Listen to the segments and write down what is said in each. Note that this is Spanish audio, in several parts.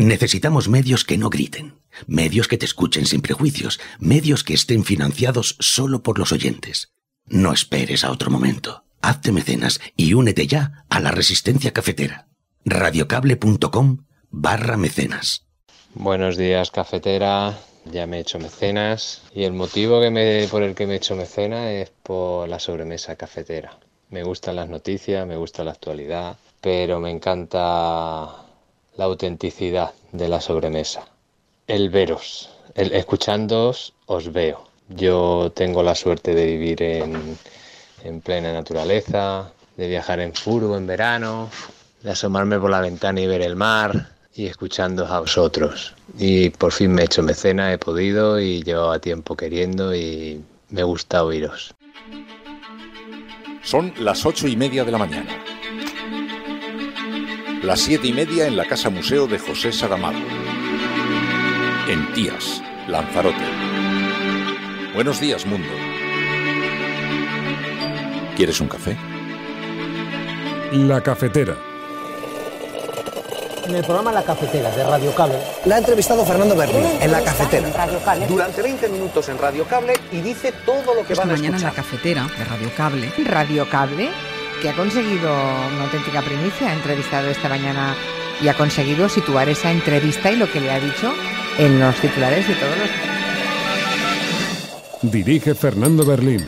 Necesitamos medios que no griten, medios que te escuchen sin prejuicios, medios que estén financiados solo por los oyentes. No esperes a otro momento. Hazte mecenas y únete ya a la Resistencia Cafetera. radiocable.com/mecenas. Buenos días, cafetera. Ya me he hecho mecenas y el motivo por el que me he hecho mecenas es por la sobremesa cafetera. Me gustan las noticias, me gusta la actualidad, pero me encanta la autenticidad de la sobremesa. El veros, el escuchándoos os veo. Yo tengo la suerte de vivir en plena naturaleza, de viajar en furgo en verano, de asomarme por la ventana y ver el mar y escuchándoos a vosotros. Y por fin me he hecho mecenas, he podido y llevaba tiempo queriendo y me gusta oíros. Son las 8:30 de la mañana. Las 7:30 en la Casa Museo de José Saramago. En Tías, Lanzarote. Buenos días, mundo. ¿Quieres un café? La cafetera. En el programa La Cafetera de Radio Cable la ha entrevistado Fernando Berlín en La Cafetera. durante 20 minutos en Radio Cable y dice todo lo que van a mañana escuchar. en La Cafetera de Radio Cable. Radio Cable, que ha conseguido una auténtica primicia, ha entrevistado esta mañana y ha conseguido situar esa entrevista y lo que le ha dicho en los titulares de todos los... Dirige Fernando Berlín.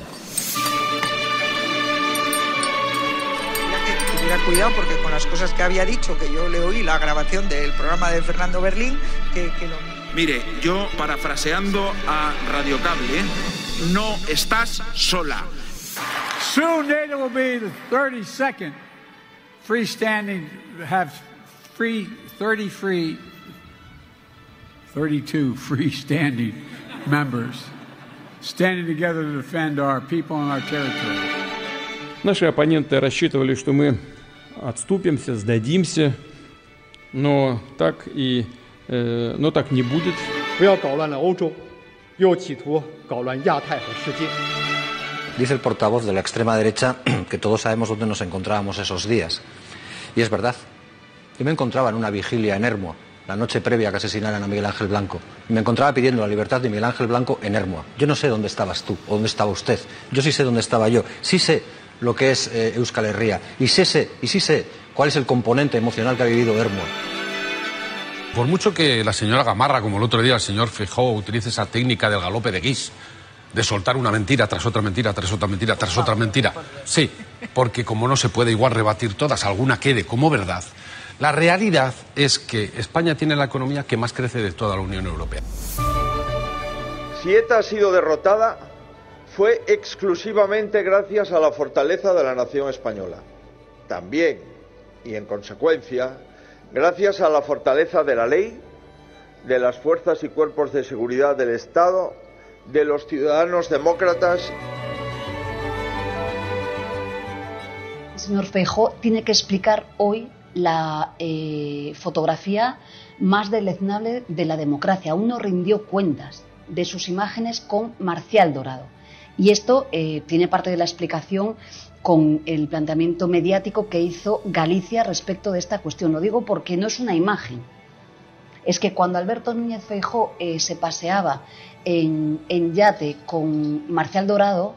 Cuidado porque con las cosas que había dicho, que yo le oí la grabación del programa de Fernando Berlín, que lo... Mire, yo parafraseando a Radio Cable, no estás sola. Soon it will be the 32nd freestanding, have 32 freestanding members standing together to defend our people and our territory. Наши оппоненты рассчитывали, что мы отступимся, сдадимся, но так не будет. 不要搞乱了欧洲，又企图搞乱亚太和世界。 Dice el portavoz de la extrema derecha que todos sabemos dónde nos encontrábamos esos días. Y es verdad. Yo me encontraba en una vigilia en Ermua, la noche previa a que asesinaran a Miguel Ángel Blanco. Y me encontraba pidiendo la libertad de Miguel Ángel Blanco en Ermua. Yo no sé dónde estabas tú, o dónde estaba usted. Yo sí sé dónde estaba yo. Sí sé lo que es Euskal Herria. Y sí sé cuál es el componente emocional que ha vivido Ermua. Por mucho que la señora Gamarra, como el otro día el señor Feijóo, utilice esa técnica del galope de Guix, de soltar una mentira tras otra mentira, tras otra mentira, tras otra mentira. Sí, porque como no se puede igual rebatir todas, alguna quede como verdad. La realidad es que España tiene la economía que más crece de toda la Unión Europea. Si ETA ha sido derrotada, fue exclusivamente gracias a la fortaleza de la nación española. También, y en consecuencia, gracias a la fortaleza de la ley, de las fuerzas y cuerpos de seguridad del Estado, de los ciudadanos demócratas. El señor Feijóo tiene que explicar hoy la fotografía más deleznable de la democracia. Aún no rindió cuentas de sus imágenes con Marcial Dorado. Y esto tiene parte de la explicación con el planteamiento mediático que hizo Galicia respecto de esta cuestión. Lo digo porque no es una imagen. Es que cuando Alberto Núñez Feijóo se paseaba en yate con Marcial Dorado,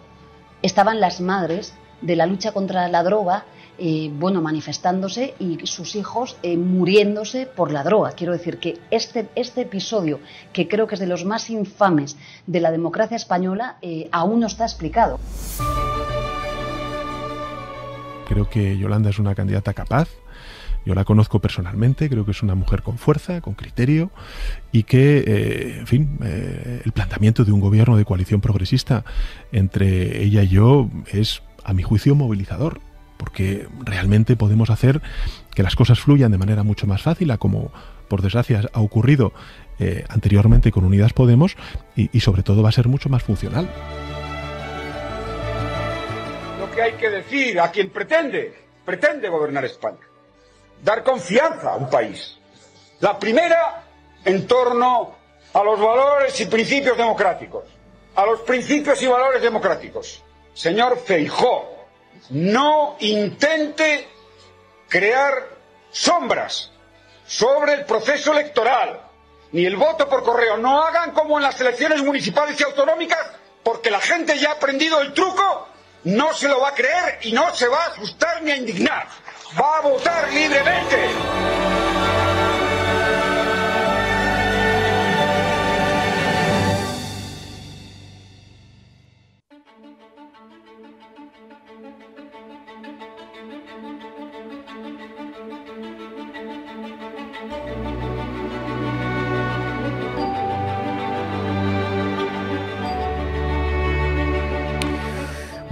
estaban las madres de la lucha contra la droga, manifestándose y sus hijos muriéndose por la droga. Quiero decir que este episodio, que creo que es de los más infames de la democracia española, aún no está explicado. Creo que Yolanda es una candidata capaz. Yo la conozco personalmente, creo que es una mujer con fuerza, con criterio y que, el planteamiento de un gobierno de coalición progresista entre ella y yo es, a mi juicio, movilizador, porque realmente podemos hacer que las cosas fluyan de manera mucho más fácil, a como por desgracia ha ocurrido anteriormente con Unidas Podemos y sobre todo va a ser mucho más funcional. Lo que hay que decir a quien pretende gobernar España. Dar confianza a un país. La primera, en torno a los valores y principios democráticos. A los principios y valores democráticos. Señor Feijóo, no intente crear sombras sobre el proceso electoral, ni el voto por correo. No hagan como en las elecciones municipales y autonómicas, porque la gente ya ha aprendido el truco, no se lo va a creer y no se va a asustar ni a indignar. Va a votar libremente.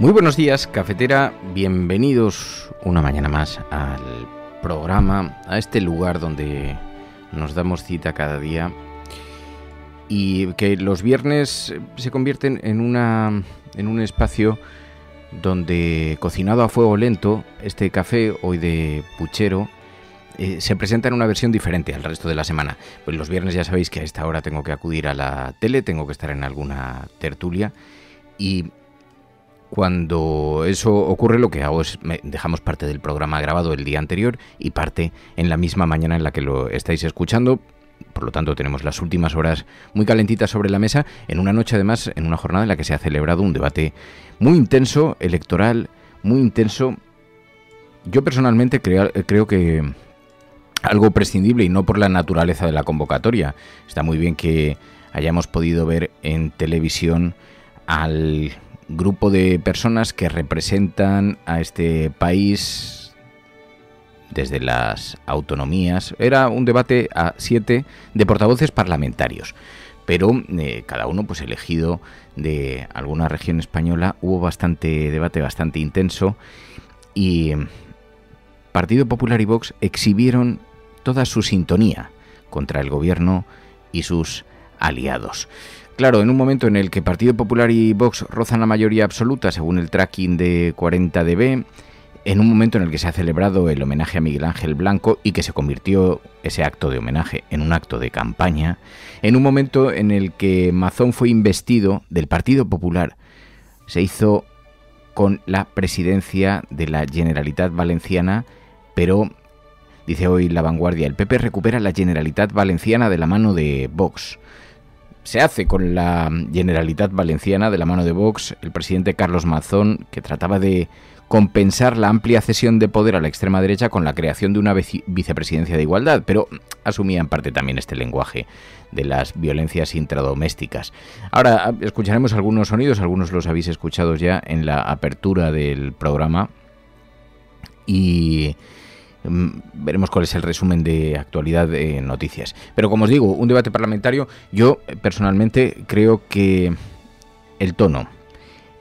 Muy buenos días, cafetera, bienvenidos una mañana más al programa, a este lugar donde nos damos cita cada día y que los viernes se convierten en un espacio donde, cocinado a fuego lento, este café hoy de puchero se presenta en una versión diferente al resto de la semana. Pues los viernes ya sabéis que a esta hora tengo que acudir a la tele, tengo que estar en alguna tertulia y cuando eso ocurre, lo que hago es dejamos parte del programa grabado el día anterior y parte en la misma mañana en la que lo estáis escuchando. Por lo tanto, tenemos las últimas horas muy calentitas sobre la mesa, en una noche además, en una jornada en la que se ha celebrado un debate muy intenso, electoral, muy intenso. Yo personalmente creo que algo prescindible, y no por la naturaleza de la convocatoria. Está muy bien que hayamos podido ver en televisión al grupo de personas que representan a este país desde las autonomías. Era un debate a 7 de portavoces parlamentarios, pero cada uno pues elegido de alguna región española. Hubo bastante debate, bastante intenso, y Partido Popular y Vox exhibieron toda su sintonía contra el gobierno y sus aliados. Claro, en un momento en el que Partido Popular y Vox rozan la mayoría absoluta según el tracking de 40 dB, en un momento en el que se ha celebrado el homenaje a Miguel Ángel Blanco y que se convirtió ese acto de homenaje en un acto de campaña, en un momento en el que Mazón fue investido del Partido Popular, se hizo con la presidencia de la Generalitat Valenciana, pero, dice hoy La Vanguardia, el PP recupera la Generalitat Valenciana de la mano de Vox. Se hace con la Generalitat Valenciana de la mano de Vox el presidente Carlos Mazón, que trataba de compensar la amplia cesión de poder a la extrema derecha con la creación de una vicepresidencia de igualdad, pero asumía en parte también este lenguaje de las violencias intradomésticas. Ahora escucharemos algunos sonidos, algunos los habéis escuchado ya en la apertura del programa, y veremos cuál es el resumen de actualidad de noticias. Pero como os digo, un debate parlamentario, yo personalmente creo que el tono,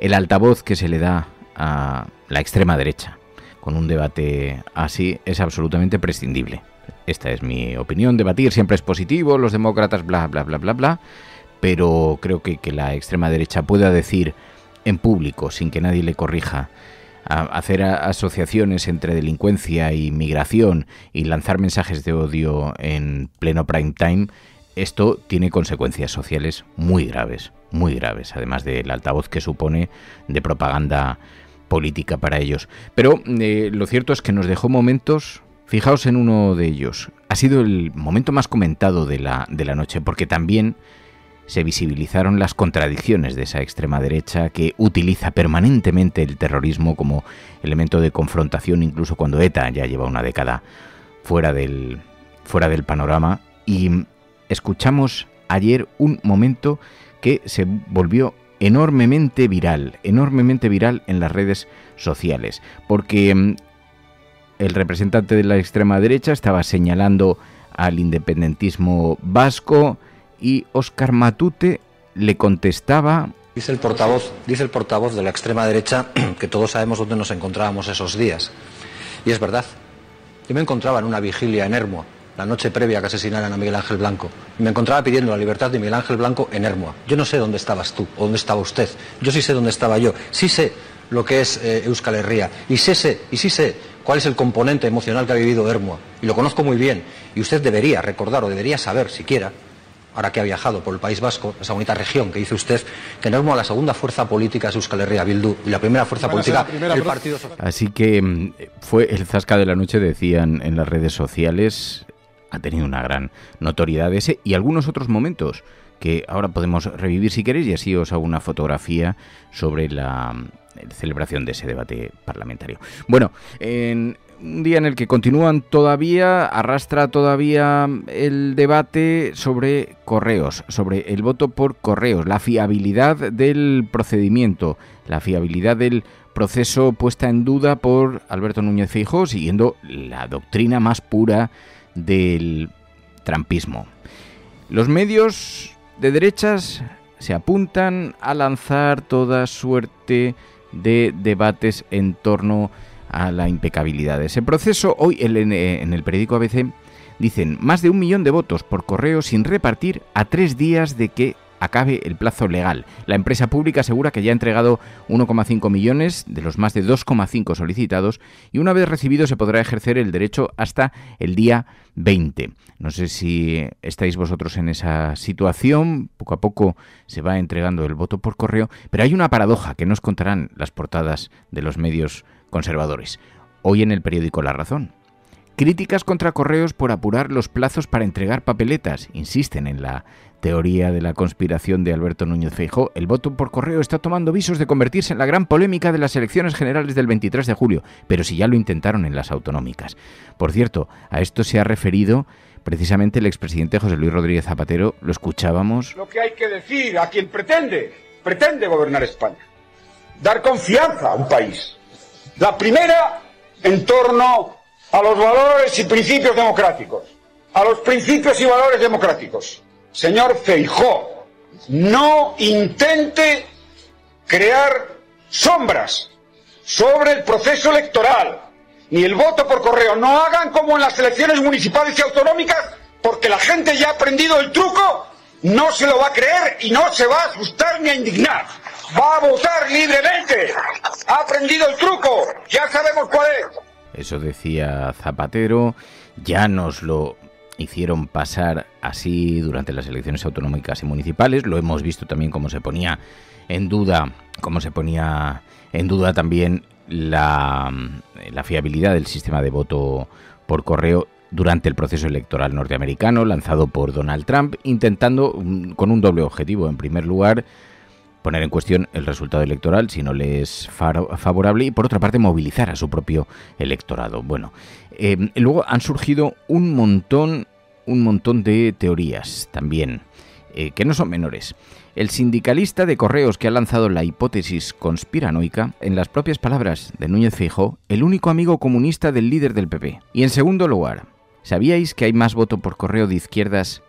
el altavoz que se le da a la extrema derecha con un debate así es absolutamente prescindible. Esta es mi opinión. Debatir siempre es positivo, los demócratas bla bla bla bla bla, pero creo que la extrema derecha pueda decir en público, sin que nadie le corrija, hacer asociaciones entre delincuencia y migración y lanzar mensajes de odio en pleno prime time, esto tiene consecuencias sociales muy graves, además del altavoz que supone de propaganda política para ellos. Pero lo cierto es que nos dejó momentos, fijaos en uno de ellos, ha sido el momento más comentado de la noche, porque también se visibilizaron las contradicciones de esa extrema derecha que utiliza permanentemente el terrorismo como elemento de confrontación, incluso cuando ETA ya lleva una década fuera del panorama. Y escuchamos ayer un momento que se volvió enormemente viral en las redes sociales, porque el representante de la extrema derecha estaba señalando al independentismo vasco y Óscar Matute le contestaba. Dice el portavoz de la extrema derecha que todos sabemos dónde nos encontrábamos esos días. Y es verdad. Yo me encontraba en una vigilia en Ermua, la noche previa a que asesinaran a Miguel Ángel Blanco. Y me encontraba pidiendo la libertad de Miguel Ángel Blanco en Ermua. Yo no sé dónde estabas tú o dónde estaba usted. Yo sí sé dónde estaba yo. Sí sé lo que es Euskal Herria. Y sí sé cuál es el componente emocional que ha vivido Ermua. Y lo conozco muy bien. Y usted debería recordar o debería saber siquiera, ahora que ha viajado por el País Vasco, esa bonita región que dice usted, que en Ermua la segunda fuerza política es Euskal Herria Bildu y la primera fuerza política el Partido Socialista. Así que fue el zasca de la noche, decían en las redes sociales. ha tenido una gran notoriedad ese y algunos otros momentos que ahora podemos revivir si queréis, y así os hago una fotografía sobre la celebración de ese debate parlamentario. Bueno, en un día en el que arrastra todavía el debate sobre correos, sobre el voto por correos, la fiabilidad del procedimiento, la fiabilidad del proceso puesta en duda por Alberto Núñez Feijóo, siguiendo la doctrina más pura del trumpismo. Los medios de derechas se apuntan a lanzar toda suerte de debates en torno a la impecabilidad de ese proceso. Hoy en el periódico ABC dicen más de 1 millón de votos por correo sin repartir a 3 días de que acabe el plazo legal. La empresa pública asegura que ya ha entregado 1,5 millones de los más de 2,5 solicitados y una vez recibido se podrá ejercer el derecho hasta el día 20. No sé si estáis vosotros en esa situación, poco a poco se va entregando el voto por correo, pero hay una paradoja que nos contarán las portadas de los medios conservadores. Hoy en el periódico La Razón. Críticas contra correos por apurar los plazos para entregar papeletas. Insisten en la teoría de la conspiración de Alberto Núñez Feijóo. El voto por correo está tomando visos de convertirse en la gran polémica de las elecciones generales del 23 de julio, pero si ya lo intentaron en las autonómicas. Por cierto, a esto se ha referido precisamente el expresidente José Luis Rodríguez Zapatero. Lo escuchábamos. Lo que hay que decir a quien pretende gobernar España. Dar confianza a un país. La primera, en torno a los valores y principios democráticos. A los principios y valores democráticos. Señor Feijóo, no intente crear sombras sobre el proceso electoral, ni el voto por correo. No hagan como en las elecciones municipales y autonómicas, porque la gente ya ha aprendido el truco, no se lo va a creer y no se va a asustar ni a indignar. Va a votar libremente. Ha aprendido el truco, ya sabemos cuál es. Eso decía Zapatero, ya nos lo hicieron pasar así durante las elecciones autonómicas y municipales. Lo hemos visto también cómo se ponía en duda también la fiabilidad del sistema de voto por correo durante el proceso electoral norteamericano lanzado por Donald Trump, intentando con un doble objetivo. En primer lugar, poner en cuestión el resultado electoral si no le es favorable y por otra parte movilizar a su propio electorado. Bueno, luego han surgido un montón de teorías también, que no son menores. El sindicalista de correos que ha lanzado la hipótesis conspiranoica, en las propias palabras de Núñez Feijóo, el único amigo comunista del líder del PP. Y en segundo lugar, ¿sabíais que hay más voto por correo de izquierdas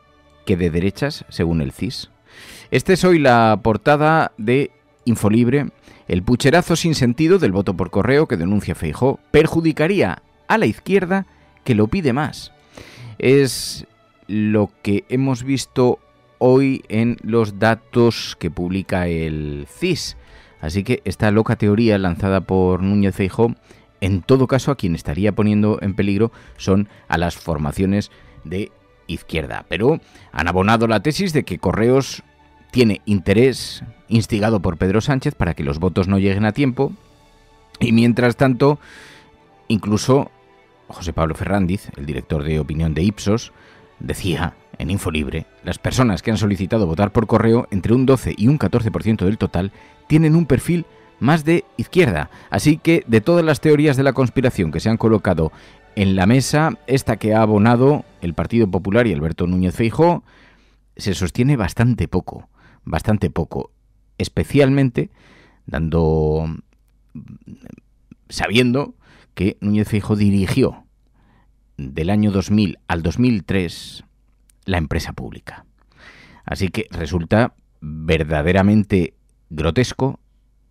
que de derechas, según el CIS? Esta es hoy la portada de Infolibre. El pucherazo sin sentido del voto por correo que denuncia Feijóo perjudicaría a la izquierda que lo pide más. Es lo que hemos visto hoy en los datos que publica el CIS. Así que esta loca teoría lanzada por Núñez Feijóo, en todo caso a quien estaría poniendo en peligro son a las formaciones de izquierda. Pero han abonado la tesis de que Correos tiene interés instigado por Pedro Sánchez para que los votos no lleguen a tiempo y mientras tanto incluso José Pablo Ferrandiz, el director de opinión de Ipsos, decía en Infolibre: las personas que han solicitado votar por correo, entre un 12 y un 14% del total, tienen un perfil más de izquierda. Así que de todas las teorías de la conspiración que se han colocado en la mesa, esta que ha abonado el Partido Popular y Alberto Núñez Feijóo se sostiene bastante poco, especialmente sabiendo que Núñez Feijóo dirigió del año 2000 al 2003 la empresa pública. Así que resulta verdaderamente grotesco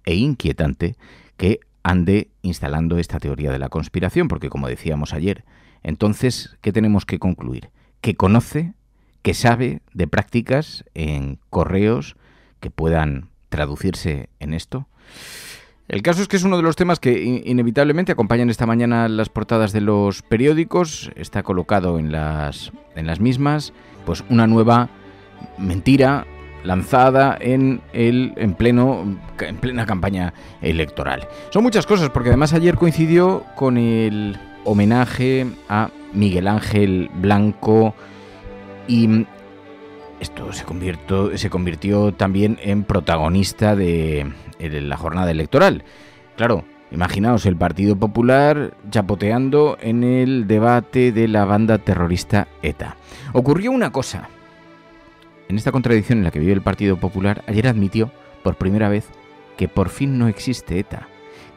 e inquietante que ande instalando esta teoría de la conspiración, porque como decíamos ayer, entonces, ¿qué tenemos que concluir? Que conoce, que sabe de prácticas en correos que puedan traducirse en esto. El caso es que es uno de los temas que inevitablemente acompañan esta mañana las portadas de los periódicos. Está colocado en las mismas, pues una nueva mentira lanzada en plena campaña electoral. Son muchas cosas, porque además ayer coincidió con el homenaje a Miguel Ángel Blanco, y esto se convirtió también en protagonista de la jornada electoral. Claro, imaginaos el Partido Popular chapoteando en el debate de la banda terrorista ETA. Ocurrió una cosa. En esta contradicción en la que vive el Partido Popular, ayer admitió por primera vez que por fin no existe ETA,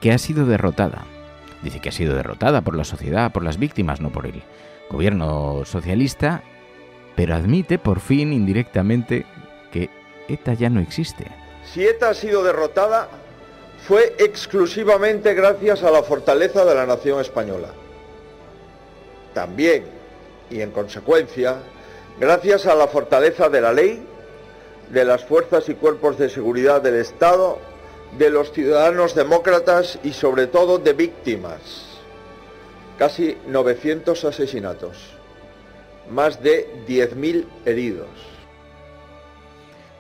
que ha sido derrotada. Dice que ha sido derrotada por la sociedad, por las víctimas, no por el gobierno socialista, pero admite por fin indirectamente que ETA ya no existe. Si ETA ha sido derrotada, fue exclusivamente gracias a la fortaleza de la nación española. También, y en consecuencia, gracias a la fortaleza de la ley, de las fuerzas y cuerpos de seguridad del Estado, de los ciudadanos demócratas y sobre todo de víctimas. Casi 900 asesinatos, más de 10.000 heridos.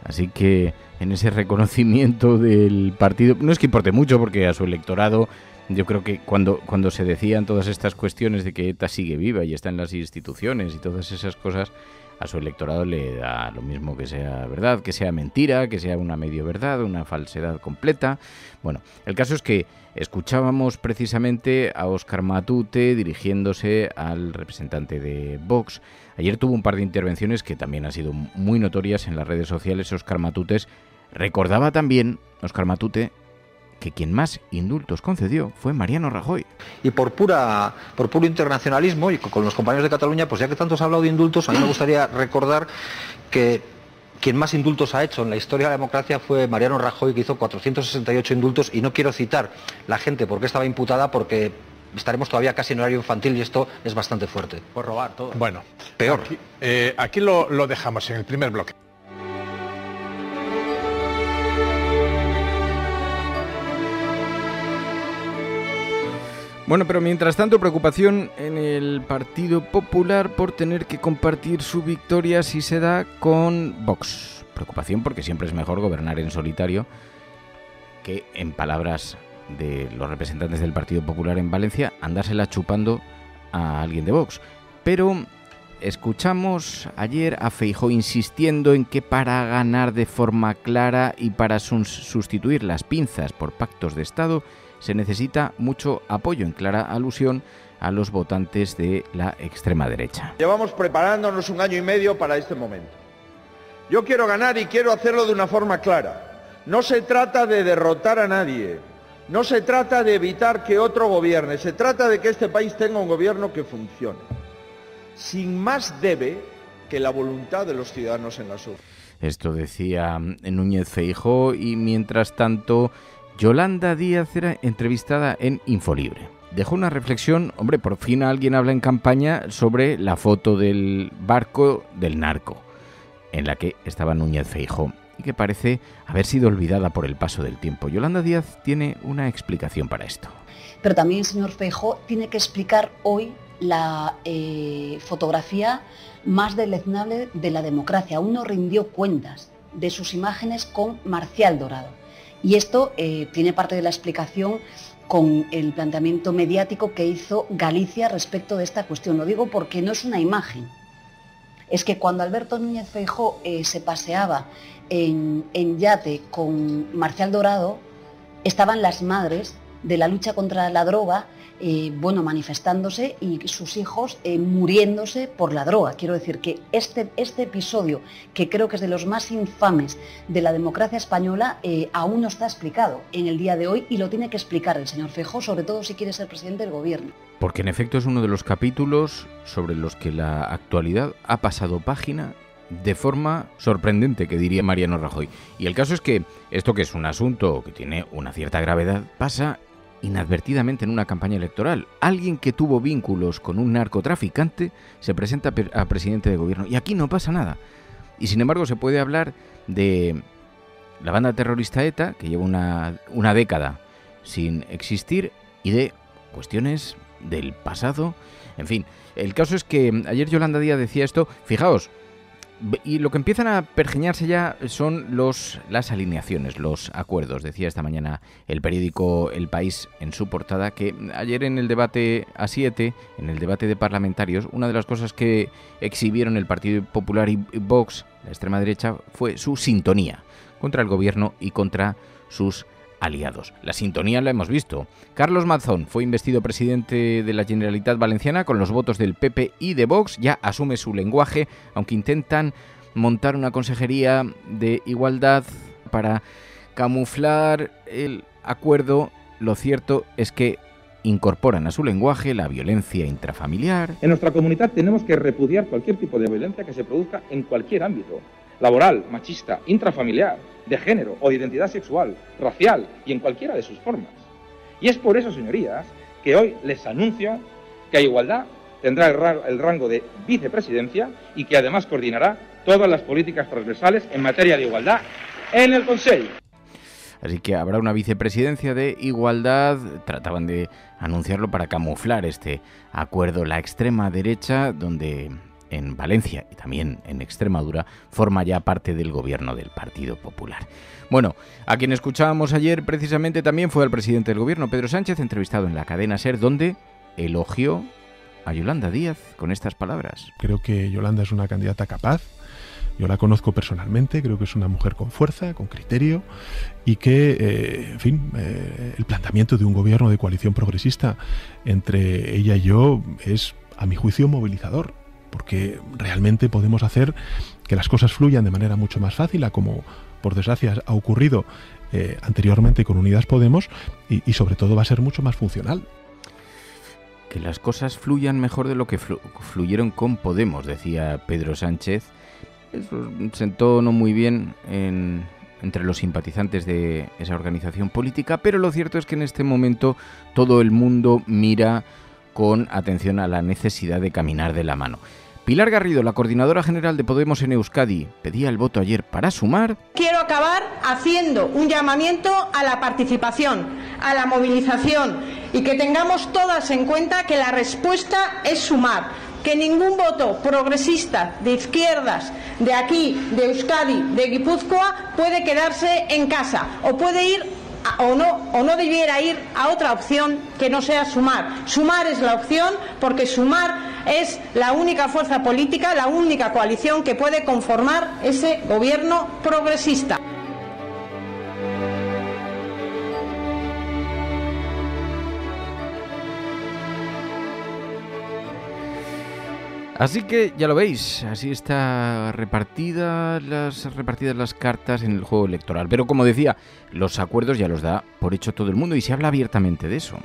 Así que en ese reconocimiento del partido, no es que importe mucho porque a su electorado, yo creo que cuando se decían todas estas cuestiones de que ETA sigue viva y está en las instituciones y todas esas cosas, a su electorado le da lo mismo que sea verdad, que sea mentira, que sea una medio verdad, una falsedad completa. Bueno, el caso es que escuchábamos precisamente a Óscar Matute dirigiéndose al representante de Vox. Ayer tuvo un par de intervenciones que también han sido muy notorias en las redes sociales. Óscar Matute recordaba también, Óscar Matute, que quien más indultos concedió fue Mariano Rajoy. Y por puro internacionalismo, y con los compañeros de Cataluña, pues ya que tanto se ha hablado de indultos, a mí me gustaría recordar que quien más indultos ha hecho en la historia de la democracia fue Mariano Rajoy, que hizo 468 indultos, y no quiero citar la gente porque estaba imputada, porque estaremos todavía casi en horario infantil y esto es bastante fuerte. Por robar todo. Bueno, peor. Aquí lo dejamos en el primer bloque. Bueno, pero mientras tanto, preocupación en el Partido Popular por tener que compartir su victoria si se da con Vox. Preocupación porque siempre es mejor gobernar en solitario que, en palabras de los representantes del Partido Popular en Valencia, andársela chupando a alguien de Vox. Pero escuchamos ayer a Feijóo insistiendo en que para ganar de forma clara y para sustituir las pinzas por pactos de Estado se necesita mucho apoyo, en clara alusión a los votantes de la extrema derecha. Llevamos preparándonos 1 año y medio para este momento. Yo quiero ganar y quiero hacerlo de una forma clara. No se trata de derrotar a nadie, no se trata de evitar que otro gobierne, se trata de que este país tenga un gobierno que funcione. Sin más debe que la voluntad de los ciudadanos en las urnas. Esto decía Núñez Feijóo, y mientras tanto Yolanda Díaz era entrevistada en Infolibre. Dejó una reflexión, hombre, por fin alguien habla en campaña sobre la foto del barco del narco, en la que estaba Núñez Feijóo, y que parece haber sido olvidada por el paso del tiempo. Yolanda Díaz tiene una explicación para esto. Pero también el señor Feijóo tiene que explicar hoy la fotografía más deleznable de la democracia. Aún no rindió cuentas de sus imágenes con Marcial Dorado. Y esto tiene parte de la explicación con el planteamiento mediático que hizo Galicia respecto de esta cuestión. Lo digo porque no es una imagen. Es que cuando Alberto Núñez Feijóo se paseaba en yate con Marcial Dorado, estaban las madres de la lucha contra la droga, manifestándose, y sus hijos muriéndose por la droga. Quiero decir que este episodio, que creo que es de los más infames de la democracia española, aún no está explicado en el día de hoy, y lo tiene que explicar el señor Feijóo, sobre todo si quiere ser presidente del gobierno. Porque en efecto es uno de los capítulos sobre los que la actualidad ha pasado página de forma sorprendente, que diría Mariano Rajoy. Y el caso es que esto, que es un asunto que tiene una cierta gravedad, pasa inadvertidamente en una campaña electoral. Alguien que tuvo vínculos con un narcotraficante se presenta a presidente de gobierno, y aquí no pasa nada. Y sin embargo se puede hablar de la banda terrorista ETA, que lleva una década sin existir, y de cuestiones del pasado. En fin, el caso es que ayer Yolanda Díaz decía esto. Fijaos, Y lo que empiezan a pergeñarse ya son las alineaciones, los acuerdos. Decía esta mañana el periódico El País en su portada que ayer en el debate a 7, en el debate de parlamentarios, una de las cosas que exhibieron el Partido Popular y Vox, la extrema derecha, fue su sintonía contra el gobierno y contra sus aliados. La sintonía la hemos visto. Carlos Mazón fue investido presidente de la Generalitat Valenciana con los votos del PP y de Vox. Ya asume su lenguaje, aunque intentan montar una consejería de igualdad para camuflar el acuerdo. Lo cierto es que incorporan a su lenguaje la violencia intrafamiliar. En nuestra comunidad tenemos que repudiar cualquier tipo de violencia que se produzca en cualquier ámbito: laboral, machista, intrafamiliar, de género o de identidad sexual, racial y en cualquiera de sus formas. Y es por eso, señorías, que hoy les anuncio que Igualdad tendrá el rango de vicepresidencia y que además coordinará todas las políticas transversales en materia de igualdad en el Consejo. Así que habrá una vicepresidencia de igualdad. Trataban de anunciarlo para camuflar este acuerdo. La extrema derecha, donde en Valencia y también en Extremadura, forma ya parte del gobierno del Partido Popular. Bueno, a quien escuchábamos ayer precisamente también fue al presidente del gobierno, Pedro Sánchez, entrevistado en la cadena SER, donde elogió a Yolanda Díaz con estas palabras. Creo que Yolanda es una candidata capaz. Yo la conozco personalmente, creo que es una mujer con fuerza, con criterio y que, el planteamiento de un gobierno de coalición progresista entre ella y yo es, a mi juicio, movilizador, porque realmente podemos hacer que las cosas fluyan de manera mucho más fácil, a como por desgracia ha ocurrido anteriormente con Unidas Podemos, y sobre todo va a ser mucho más funcional. Que las cosas fluyan mejor de lo que fluyeron con Podemos, decía Pedro Sánchez. Eso sentó no muy bien entre los simpatizantes de esa organización política, pero lo cierto es que en este momento todo el mundo mira con atención a la necesidad de caminar de la mano. Pilar Garrido, la coordinadora general de Podemos en Euskadi, pedía el voto ayer para sumar. Quiero acabar haciendo un llamamiento a la participación, a la movilización y que tengamos todas en cuenta que la respuesta es sumar, que ningún voto progresista de izquierdas de aquí, de Euskadi, de Guipúzcoa puede quedarse en casa o puede ir o no debiera ir a otra opción que no sea sumar. Sumar es la opción porque sumar es la única fuerza política, la única coalición que puede conformar ese gobierno progresista. Así que ya lo veis, así está repartidas las cartas en el juego electoral. Pero como decía, los acuerdos ya los da por hecho todo el mundo y se habla abiertamente de eso.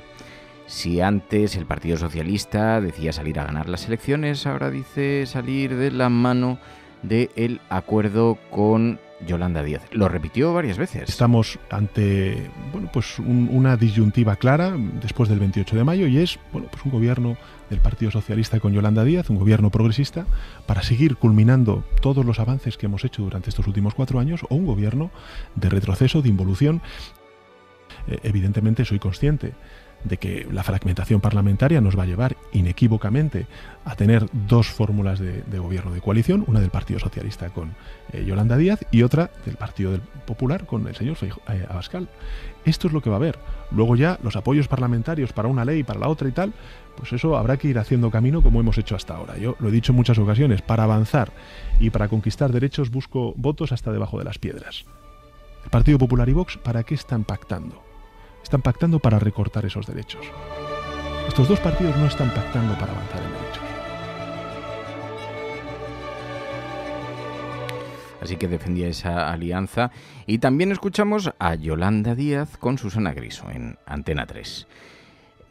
Si antes el Partido Socialista decía salir a ganar las elecciones, ahora dice salir de la mano del acuerdo con Yolanda Díaz. Lo repitió varias veces. Estamos ante una disyuntiva clara después del 28 de mayo y es un gobierno del Partido Socialista con Yolanda Díaz, un gobierno progresista, para seguir culminando todos los avances que hemos hecho durante estos últimos 4 años, o un gobierno de retroceso, de involución. Evidentemente soy consciente de que la fragmentación parlamentaria nos va a llevar inequívocamente a tener 2 fórmulas de gobierno de coalición, una del Partido Socialista con Yolanda Díaz y otra del Partido Popular con el señor Abascal. Esto es lo que va a haber. Luego ya los apoyos parlamentarios para una ley, para la otra y tal, pues eso habrá que ir haciendo camino como hemos hecho hasta ahora. Yo lo he dicho en muchas ocasiones, para avanzar y para conquistar derechos busco votos hasta debajo de las piedras. El Partido Popular y Vox, ¿para qué están pactando? Están pactando para recortar esos derechos. Estos 2 partidos no están pactando para avanzar en derechos. Así que defendía esa alianza. Y también escuchamos a Yolanda Díaz con Susana Griso en Antena 3.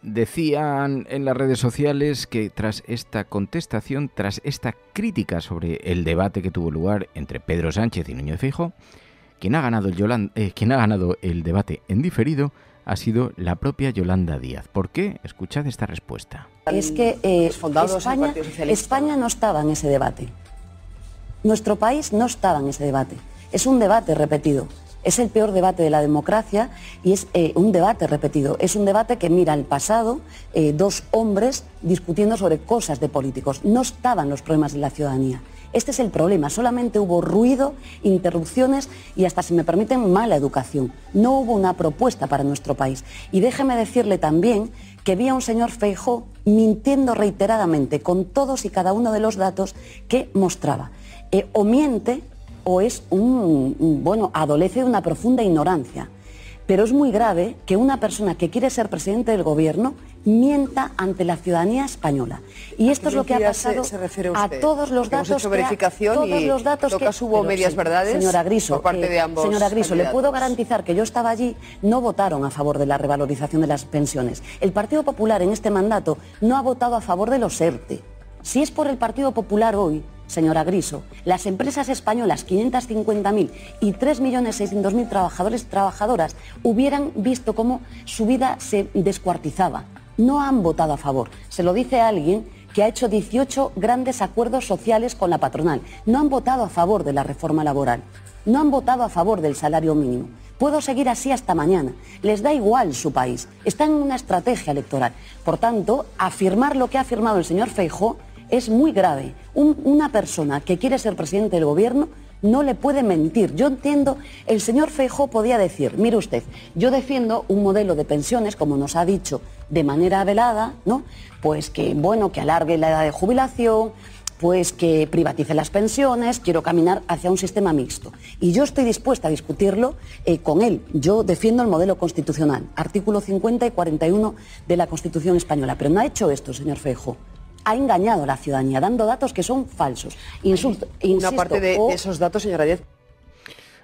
Decían en las redes sociales que tras esta contestación, tras esta crítica sobre el debate que tuvo lugar entre Pedro Sánchez y Núñez Feijóo, quien ha ganado el debate en diferido ha sido la propia Yolanda Díaz. ¿Por qué? Escuchad esta respuesta. Es que España no estaba en ese debate. Nuestro país no estaba en ese debate. Es un debate repetido. Es el peor debate de la democracia y es un debate repetido. Es un debate que mira al pasado, 2 hombres discutiendo sobre cosas de políticos. No estaban los problemas de la ciudadanía. Este es el problema, solamente hubo ruido, interrupciones y hasta, si me permiten, mala educación. No hubo una propuesta para nuestro país. Y déjeme decirle también que vi a un señor Feijóo mintiendo reiteradamente con todos y cada uno de los datos que mostraba. O miente o es adolece de una profunda ignorancia. Pero es muy grave que una persona que quiere ser presidente del gobierno mienta ante la ciudadanía española. Y esto es lo que ha pasado a todos los datos. Hemos hecho verificación y en todo caso hubo medias verdades señora Griso, por parte de ambos. Señora Griso, le puedo candidatos. garantizar que yo estaba allí, no votaron a favor de la revalorización de las pensiones. El Partido Popular en este mandato no ha votado a favor de los ERTE. Si es por el Partido Popular hoy, señora Griso, las empresas españolas, 550.000 y 3.600.000 trabajadores y trabajadoras, hubieran visto cómo su vida se descuartizaba. No han votado a favor. Se lo dice alguien que ha hecho 18 grandes acuerdos sociales con la patronal. No han votado a favor de la reforma laboral. No han votado a favor del salario mínimo. Puedo seguir así hasta mañana. Les da igual su país. Están en una estrategia electoral. Por tanto, afirmar lo que ha afirmado el señor Feijóo es muy grave. Una persona que quiere ser presidente del gobierno no le puede mentir. Yo entiendo, el señor Feijóo podía decir, mire usted, yo defiendo un modelo de pensiones, como nos ha dicho de manera velada, ¿no? Pues que, bueno, que alargue la edad de jubilación, pues que privatice las pensiones, quiero caminar hacia un sistema mixto. Y yo estoy dispuesta a discutirlo con él. Yo defiendo el modelo constitucional, artículo 50 y 41 de la Constitución española. Pero no ha hecho esto, señor Feijóo. Ha engañado a la ciudadanía, dando datos que son falsos. Una parte de esos datos, señora Díaz.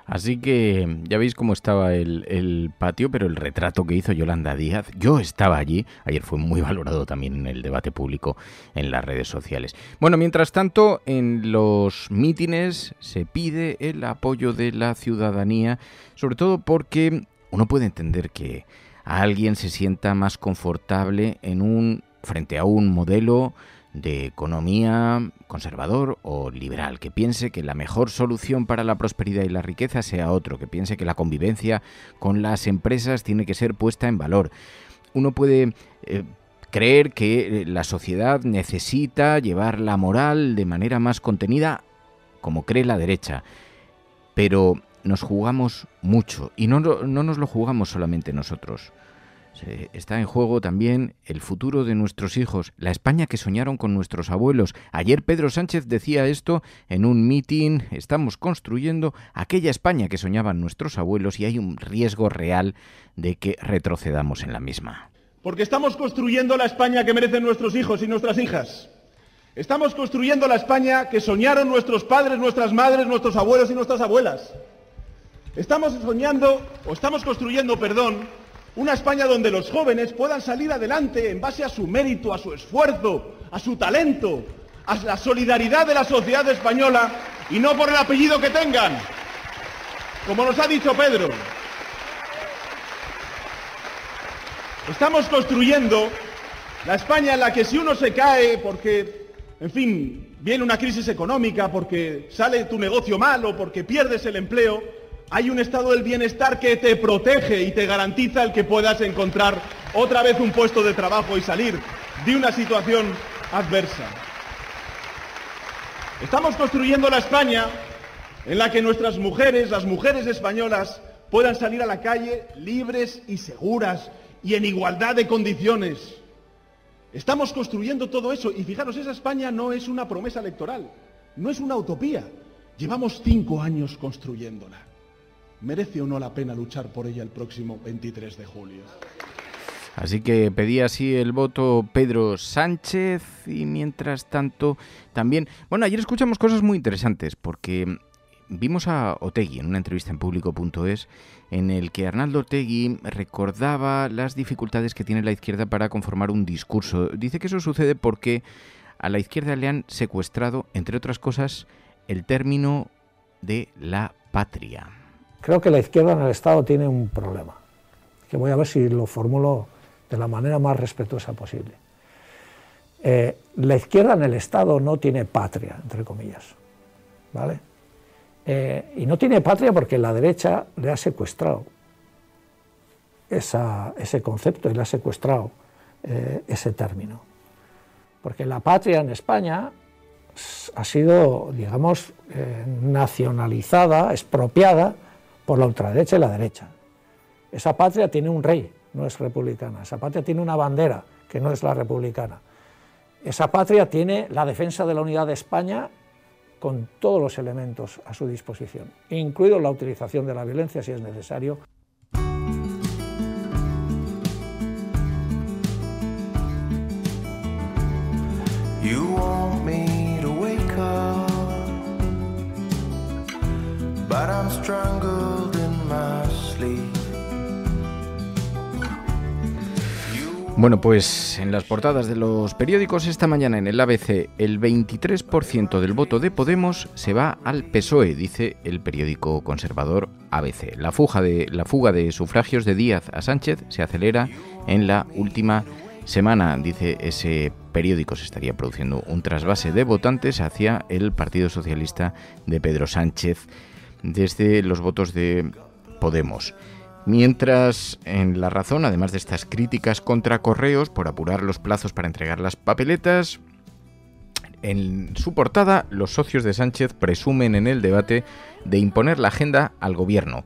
Así que ya veis cómo estaba el patio, pero el retrato que hizo Yolanda Díaz, yo estaba allí, ayer fue muy valorado también en el debate público en las redes sociales. Bueno, mientras tanto, en los mítines se pide el apoyo de la ciudadanía, sobre todo porque uno puede entender que alguien se sienta más confortable frente a un modelo de economía conservador o liberal, que piense que la mejor solución para la prosperidad y la riqueza sea otro, que piense que la convivencia con las empresas tiene que ser puesta en valor. Uno puede creer que la sociedad necesita llevar la moral de manera más contenida, como cree la derecha, pero nos jugamos mucho, y no nos lo jugamos solamente nosotros. Está en juego también el futuro de nuestros hijos, la España que soñaron con nuestros abuelos. Ayer Pedro Sánchez decía esto en un mitin: estamos construyendo aquella España que soñaban nuestros abuelos y hay un riesgo real de que retrocedamos en la misma. Porque estamos construyendo la España que merecen nuestros hijos y nuestras hijas. Estamos construyendo la España que soñaron nuestros padres, nuestras madres, nuestros abuelos y nuestras abuelas. Estamos construyendo, una España donde los jóvenes puedan salir adelante en base a su mérito, a su esfuerzo, a su talento, a la solidaridad de la sociedad española y no por el apellido que tengan, como nos ha dicho Pedro. Estamos construyendo la España en la que si uno se cae porque, en fin, viene una crisis económica, porque sale tu negocio mal o porque pierdes el empleo, hay un estado del bienestar que te protege y te garantiza el que puedas encontrar otra vez un puesto de trabajo y salir de una situación adversa. Estamos construyendo la España en la que nuestras mujeres, las mujeres españolas, puedan salir a la calle libres y seguras y en igualdad de condiciones. Estamos construyendo todo eso y fijaros, esa España no es una promesa electoral, no es una utopía. Llevamos 5 años construyéndola. ¿Merece o no la pena luchar por ella el próximo 23 de julio? Así que pedía así el voto Pedro Sánchez y mientras tanto también... Bueno, ayer escuchamos cosas muy interesantes porque vimos a Otegi en una entrevista en Público.es en el que Arnaldo Otegi recordaba las dificultades que tiene la izquierda para conformar un discurso. Dice que eso sucede porque a la izquierda le han secuestrado, entre otras cosas, el término de la patria. Creo que la izquierda en el Estado tiene un problema, que voy a ver si lo formulo de la manera más respetuosa posible. La izquierda en el Estado no tiene patria, entre comillas, ¿vale? Y no tiene patria porque la derecha le ha secuestrado ese concepto y le ha secuestrado ese término. Porque la patria en España ha sido, digamos, nacionalizada, expropiada por la ultraderecha y la derecha. Esa patria tiene un rey, no es republicana. Esa patria tiene una bandera, que no es la republicana. Esa patria tiene la defensa de la unidad de España con todos los elementos a su disposición, incluido la utilización de la violencia si es necesario. You want me to wake up, but I'm strangled in my sleep. Bueno, pues en las portadas de los periódicos esta mañana en el ABC, el 23% del voto de Podemos se va al PSOE, dice el periódico conservador ABC. La fuga de sufragios de Díaz a Sánchez se acelera en la última semana, dice ese periódico. Se estaría produciendo un trasvase de votantes hacia el Partido Socialista de Pedro Sánchez desde los votos de Podemos. Mientras, en La Razón, además de estas críticas contra Correos por apurar los plazos para entregar las papeletas, en su portada los socios de Sánchez presumen en el debate de imponer la agenda al gobierno.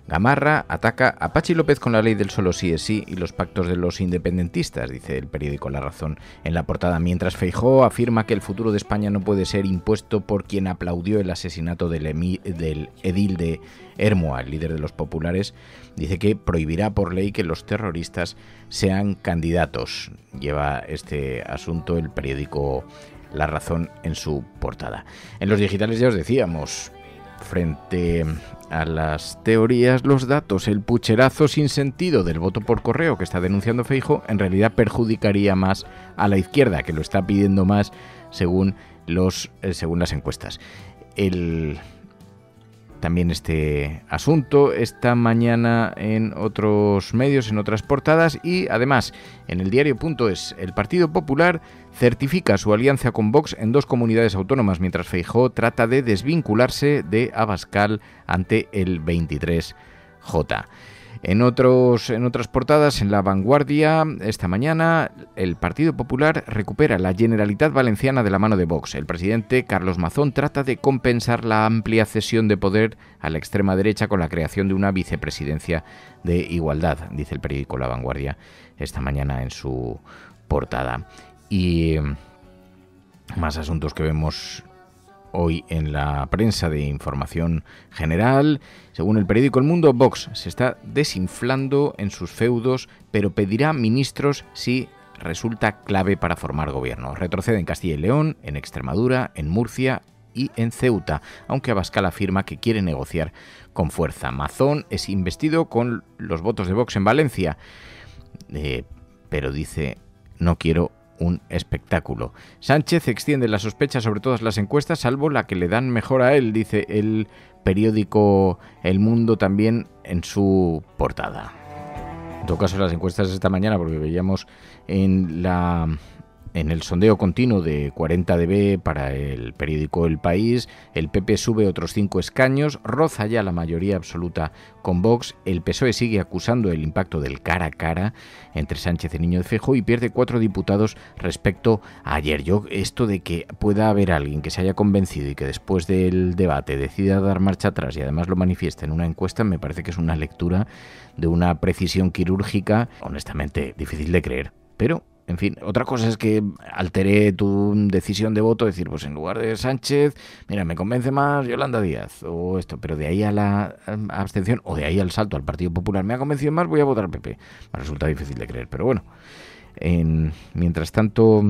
Gamarra ataca a Pachi López con la ley del solo sí es sí y los pactos de los independentistas, dice el periódico La Razón en la portada, mientras Feijóo afirma que el futuro de España no puede ser impuesto por quien aplaudió el asesinato del edil de Ermua, el líder de los populares. Dice que prohibirá por ley que los terroristas sean candidatos. Lleva este asunto el periódico La Razón en su portada. En los digitales ya os decíamos, frente a las teorías, los datos, el pucherazo sin sentido del voto por correo que está denunciando Feijóo en realidad perjudicaría más a la izquierda, que lo está pidiendo más según las encuestas. También este asunto esta mañana en otros medios, en otras portadas, y además en el diario.es, el Partido Popular certifica su alianza con Vox en 2 comunidades autónomas, mientras Feijóo trata de desvincularse de Abascal ante el 23J. En otras portadas, en La Vanguardia, esta mañana, el Partido Popular recupera la Generalitat Valenciana de la mano de Vox. El presidente Carlos Mazón trata de compensar la amplia cesión de poder a la extrema derecha con la creación de una vicepresidencia de igualdad, dice el periódico La Vanguardia esta mañana en su portada. Y más asuntos que vemos hoy en la prensa de información general. Según el periódico El Mundo, Vox se está desinflando en sus feudos, pero pedirá ministros si resulta clave para formar gobierno. Retrocede en Castilla y León, en Extremadura, en Murcia y en Ceuta, aunque Abascal afirma que quiere negociar con fuerza. Mazón es investido con los votos de Vox en Valencia, pero dice: no quiero un espectáculo. Sánchez extiende la sospecha sobre todas las encuestas, salvo la que le dan mejor a él, dice el periódico El Mundo también en su portada. En todo caso, las encuestas esta mañana, porque veíamos en el sondeo continuo de 40dB para el periódico El País, el PP sube otros 5 escaños, roza ya la mayoría absoluta con Vox, el PSOE sigue acusando el impacto del cara a cara entre Sánchez y Núñez Feijóo y pierde 4 diputados respecto a ayer. Esto de que pueda haber alguien que se haya convencido y que después del debate decida dar marcha atrás y además lo manifiesta en una encuesta, me parece que es una lectura de una precisión quirúrgica, honestamente, difícil de creer, pero en fin, otra cosa es que alteré tu decisión de voto, decir, pues en lugar de Sánchez, mira, me convence más Yolanda Díaz o esto, pero de ahí a la abstención o de ahí al salto al Partido Popular me ha convencido más, voy a votar al PP. Me resulta difícil de creer, pero bueno. Mientras tanto,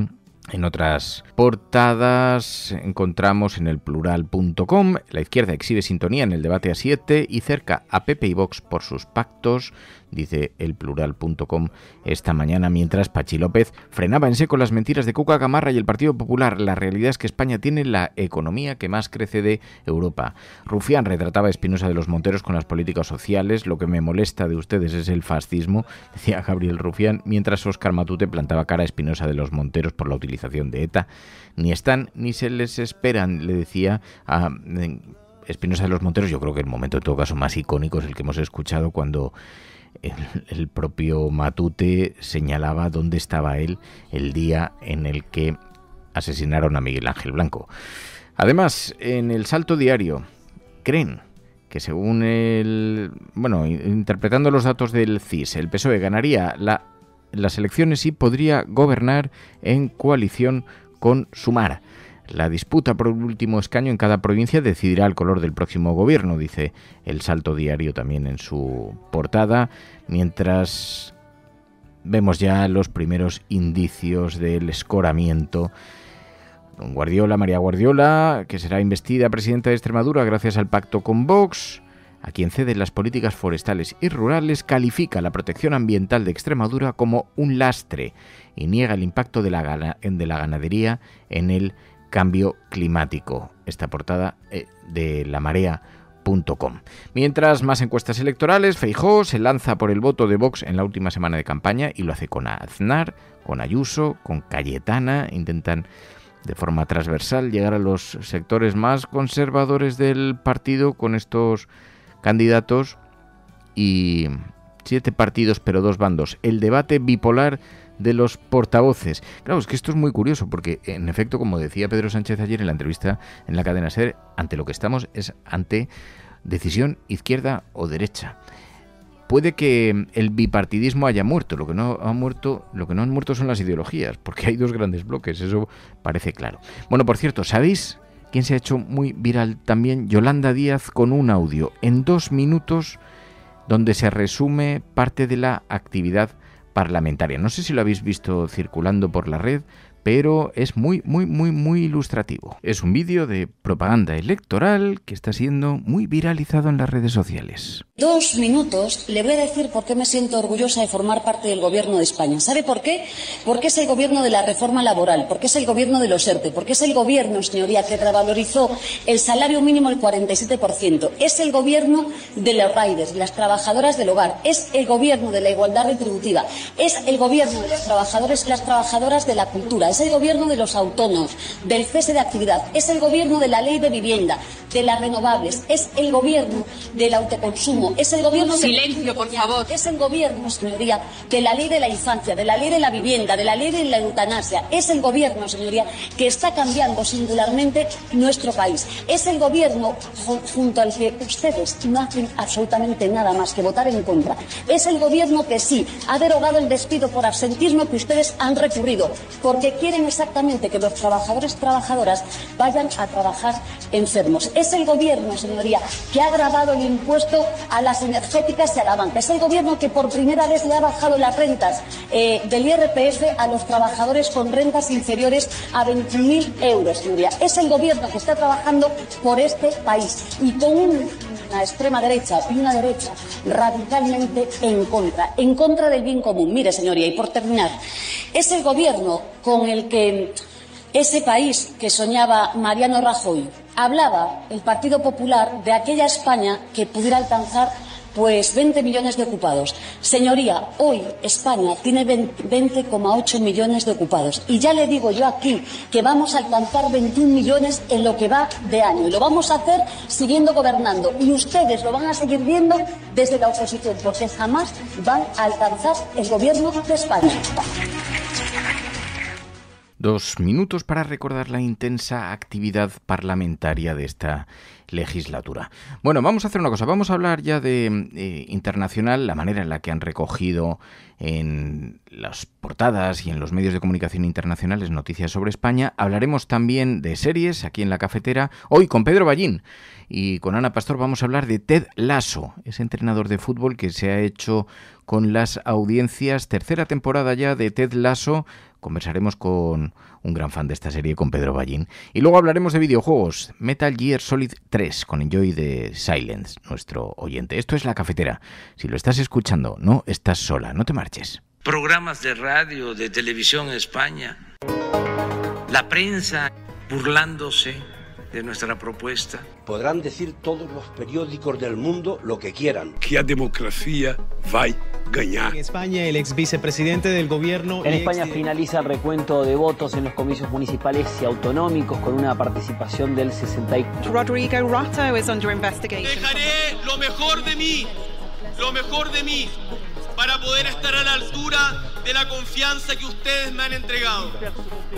en otras portadas encontramos en el plural.com, la izquierda exhibe sintonía en el debate A7 y cerca a PP y Vox por sus pactos, dice el plural.com esta mañana, mientras Pachi López frenaba en seco las mentiras de Cuca Gamarra y el Partido Popular. La realidad es que España tiene la economía que más crece de Europa. Rufián retrataba a Espinosa de los Monteros con las políticas sociales. Lo que me molesta de ustedes es el fascismo, decía Gabriel Rufián, mientras Óscar Matute plantaba cara a Espinosa de los Monteros por la utilización de ETA. Ni están ni se les esperan, le decía a Espinosa de los Monteros. Yo creo que el momento en todo caso más icónico es el que hemos escuchado cuando el propio Matute señalaba dónde estaba él el día en el que asesinaron a Miguel Ángel Blanco. Además, en El Salto Diario, creen que según interpretando los datos del CIS, el PSOE ganaría las elecciones y podría gobernar en coalición con Sumar. La disputa por el último escaño en cada provincia decidirá el color del próximo gobierno, dice El Salto Diario también en su portada, mientras vemos ya los primeros indicios del escoramiento. Don Guardiola, María Guardiola, que será investida presidenta de Extremadura gracias al pacto con Vox, a quien cede las políticas forestales y rurales, califica la protección ambiental de Extremadura como un lastre y niega el impacto de la ganadería en el cambio climático. Esta portada de lamarea.com. Mientras, más encuestas electorales, Feijóo se lanza por el voto de Vox en la última semana de campaña y lo hace con Aznar, con Ayuso, con Cayetana. Intentan de forma transversal llegar a los sectores más conservadores del partido con estos candidatos. Y 7 partidos pero 2 bandos. El debate bipolar de los portavoces. Claro, es que esto es muy curioso porque, en efecto, como decía Pedro Sánchez ayer en la entrevista en la cadena SER, ante lo que estamos es ante decisión izquierda o derecha. Puede que el bipartidismo haya muerto, lo que no han muerto son las ideologías, porque hay 2 grandes bloques, eso parece claro. Bueno, por cierto, ¿sabéis quién se ha hecho muy viral también? Yolanda Díaz, con un audio en 2 minutos donde se resume parte de la actividad parlamentaria. No sé si lo habéis visto circulando por la red, pero es muy ilustrativo. Es un vídeo de propaganda electoral que está siendo muy viralizado en las redes sociales. 2 minutos le voy a decir por qué me siento orgullosa de formar parte del Gobierno de España. ¿Sabe por qué? Porque es el Gobierno de la reforma laboral, porque es el Gobierno de los ERTE, porque es el Gobierno, señoría, que revalorizó el salario mínimo el 47%. Es el Gobierno de los riders, de las trabajadoras del hogar. Es el Gobierno de la igualdad retributiva. Es el Gobierno de los trabajadores y las trabajadoras de la cultura. Es el Gobierno de los autónomos, del cese de actividad. Es el Gobierno de la ley de vivienda, de las renovables. Es el Gobierno del autoconsumo. Es el Gobierno Silencio, por favor. Es el Gobierno, señoría, de la ley de la infancia, de la ley de la vivienda, de la ley de la eutanasia. Es el Gobierno, señoría, que está cambiando singularmente nuestro país. Es el Gobierno junto al que ustedes no hacen absolutamente nada más que votar en contra. Es el Gobierno que sí ha derogado el despido por absentismo que ustedes han recurrido, porque quieren exactamente que los trabajadores y trabajadoras vayan a trabajar enfermos. Es el Gobierno, señoría, que ha agravado el impuesto a las energéticas y a la banca. Es el Gobierno que por primera vez le ha bajado las rentas del IRPF a los trabajadores con rentas inferiores a 21.000 euros, señoría. Es el Gobierno que está trabajando por este país y con una extrema derecha y una derecha radicalmente en contra del bien común. Mire, señoría, y por terminar, es el Gobierno con el que ese país que soñaba Mariano Rajoy, hablaba el Partido Popular de aquella España que pudiera alcanzar 20 millones de ocupados. Señoría, hoy España tiene 20,8 millones de ocupados. Y ya le digo yo aquí que vamos a alcanzar 21 millones en lo que va de año. Y lo vamos a hacer siguiendo gobernando. Y ustedes lo van a seguir viendo desde la oposición, porque jamás van a alcanzar el gobierno de España. 2 minutos para recordar la intensa actividad parlamentaria de esta legislatura. Bueno, vamos a hacer una cosa, vamos a hablar ya de internacional, la manera en la que han recogido en las portadas y en los medios de comunicación internacionales noticias sobre España. Hablaremos también de series aquí en La Cafetera, hoy con Pedro Ballín y con Ana Pastor vamos a hablar de Ted Lasso, ese entrenador de fútbol que se ha hecho con las audiencias, 3ª temporada ya de Ted Lasso. Conversaremos con un gran fan de esta serie, con Pedro Ballín. Y luego hablaremos de videojuegos, Metal Gear Solid 3, con Enjoy the Silence, nuestro oyente. Esto es La Cafetera. Si lo estás escuchando, no estás sola, no te marches. Programas de radio, de televisión en España, la prensa burlándose de nuestra propuesta. Podrán decir todos los periódicos del mundo lo que quieran. Que a democracia va a ganar. En España, el ex vicepresidente del gobierno... En España finaliza el recuento de votos en los comicios municipales y autonómicos con una participación del 64%. Rodrigo Rato is under investigation. Dejaré lo mejor de mí, para poder estar a la altura de la confianza que ustedes me han entregado.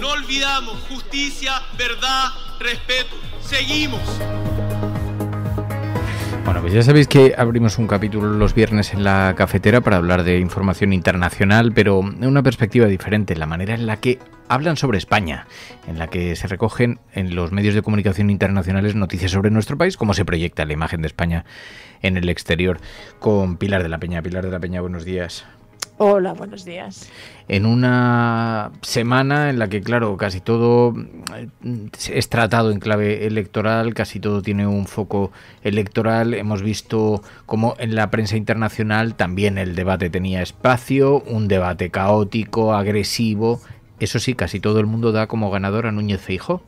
No olvidamos justicia, verdad, respeto. Seguimos. Bueno, pues ya sabéis que abrimos un capítulo los viernes en La Cafetera para hablar de información internacional, pero de una perspectiva diferente, la manera en la que hablan sobre España, en la que se recogen en los medios de comunicación internacionales noticias sobre nuestro país, cómo se proyecta la imagen de España en el exterior, con Pilar de la Peña. Pilar de la Peña, buenos días. Hola, buenos días. En una semana en la que, claro, casi todo es tratado en clave electoral, casi todo tiene un foco electoral, hemos visto cómo en la prensa internacional también el debate tenía espacio, un debate caótico, agresivo. Eso sí, casi todo el mundo da como ganador a Núñez Feijóo.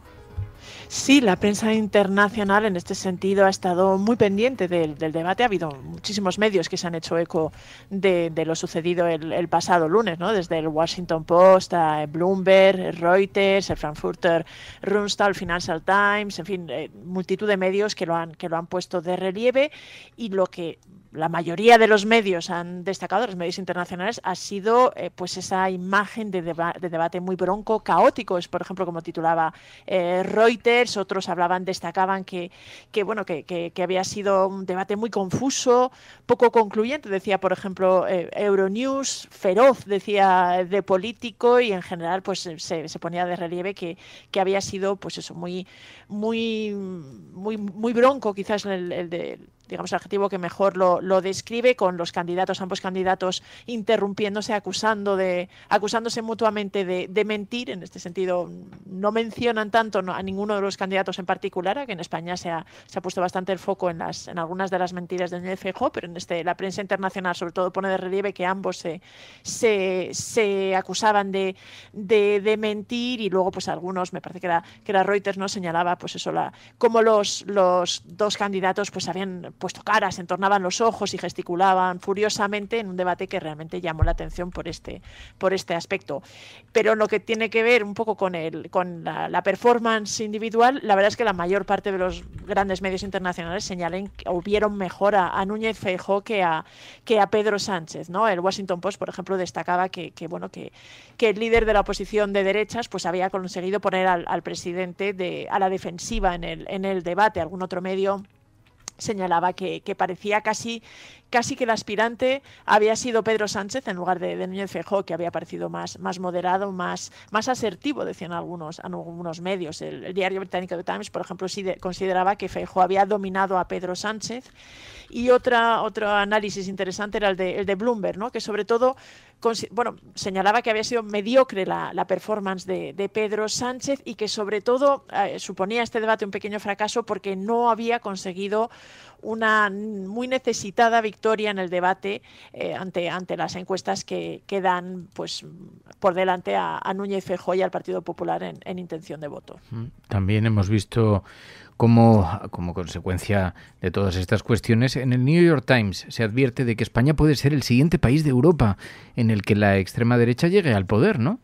Sí, la prensa internacional en este sentido ha estado muy pendiente del debate. Ha habido muchísimos medios que se han hecho eco de lo sucedido el pasado lunes, ¿no? Desde el Washington Post, a Bloomberg, Reuters, el Frankfurter Rundschau, el Financial Times, en fin, multitud de medios que lo han puesto de relieve, y lo que la mayoría de los medios han destacado, los medios internacionales, ha sido pues esa imagen de debate muy bronco, caótico. Es, por ejemplo, como titulaba Reuters. Otros destacaban que había sido un debate muy confuso, poco concluyente, decía, por ejemplo, Euronews, feroz, decía, de político, y en general pues se ponía de relieve que había sido pues eso, muy bronco, quizás digamos, el adjetivo que mejor lo describe, con los ambos candidatos interrumpiéndose, acusándose mutuamente de mentir. En este sentido, no mencionan tanto a ninguno de los candidatos en particular, a que en España se ha puesto bastante el foco en algunas de las mentiras de Núñez Feijóo, pero la prensa internacional sobre todo pone de relieve que ambos se acusaban de mentir, y luego pues algunos, me parece que era Reuters, ¿no?, señalaba pues eso, cómo los dos candidatos pues habían puesto caras, entornaban los ojos y gesticulaban furiosamente en un debate que realmente llamó la atención por este aspecto. Pero lo que tiene que ver un poco con la performance individual, la verdad es que la mayor parte de los grandes medios internacionales señalan o vieron mejor a Núñez Feijóo que a Pedro Sánchez, ¿no? El Washington Post, por ejemplo, destacaba que el líder de la oposición de derechas pues había conseguido poner al presidente a la defensiva en el debate. Algún otro medio señalaba que parecía casi que el aspirante había sido Pedro Sánchez en lugar de Núñez Feijóo, que había parecido más moderado, más asertivo, decían algunos medios. El diario británico The Times, por ejemplo, sí consideraba que Feijóo había dominado a Pedro Sánchez. Y otro análisis interesante era el de Bloomberg, ¿no?, que sobre todo señalaba que había sido mediocre la performance de Pedro Sánchez, y que sobre todo suponía este debate un pequeño fracaso porque no había conseguido una muy necesitada victoria en el debate ante las encuestas que dan pues por delante a Núñez Feijóo y al Partido Popular en intención de voto. También hemos visto como consecuencia de todas estas cuestiones, en el New York Times se advierte de que España puede ser el siguiente país de Europa en el que la extrema derecha llegue al poder, ¿no?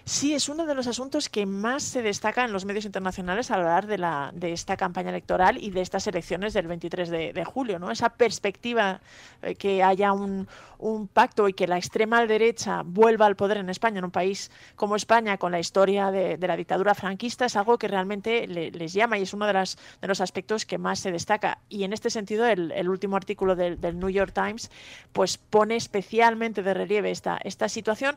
Sí, es uno de los asuntos que más se destaca en los medios internacionales al hablar de esta campaña electoral y de estas elecciones del 23 de julio, ¿no? Esa perspectiva que haya un pacto y que la extrema derecha vuelva al poder en España, en un país como España, con la historia de la dictadura franquista, es algo que realmente les llama, y es uno de los aspectos que más se destaca. Y en este sentido, el último artículo del New York Times pues pone especialmente de relieve esta situación.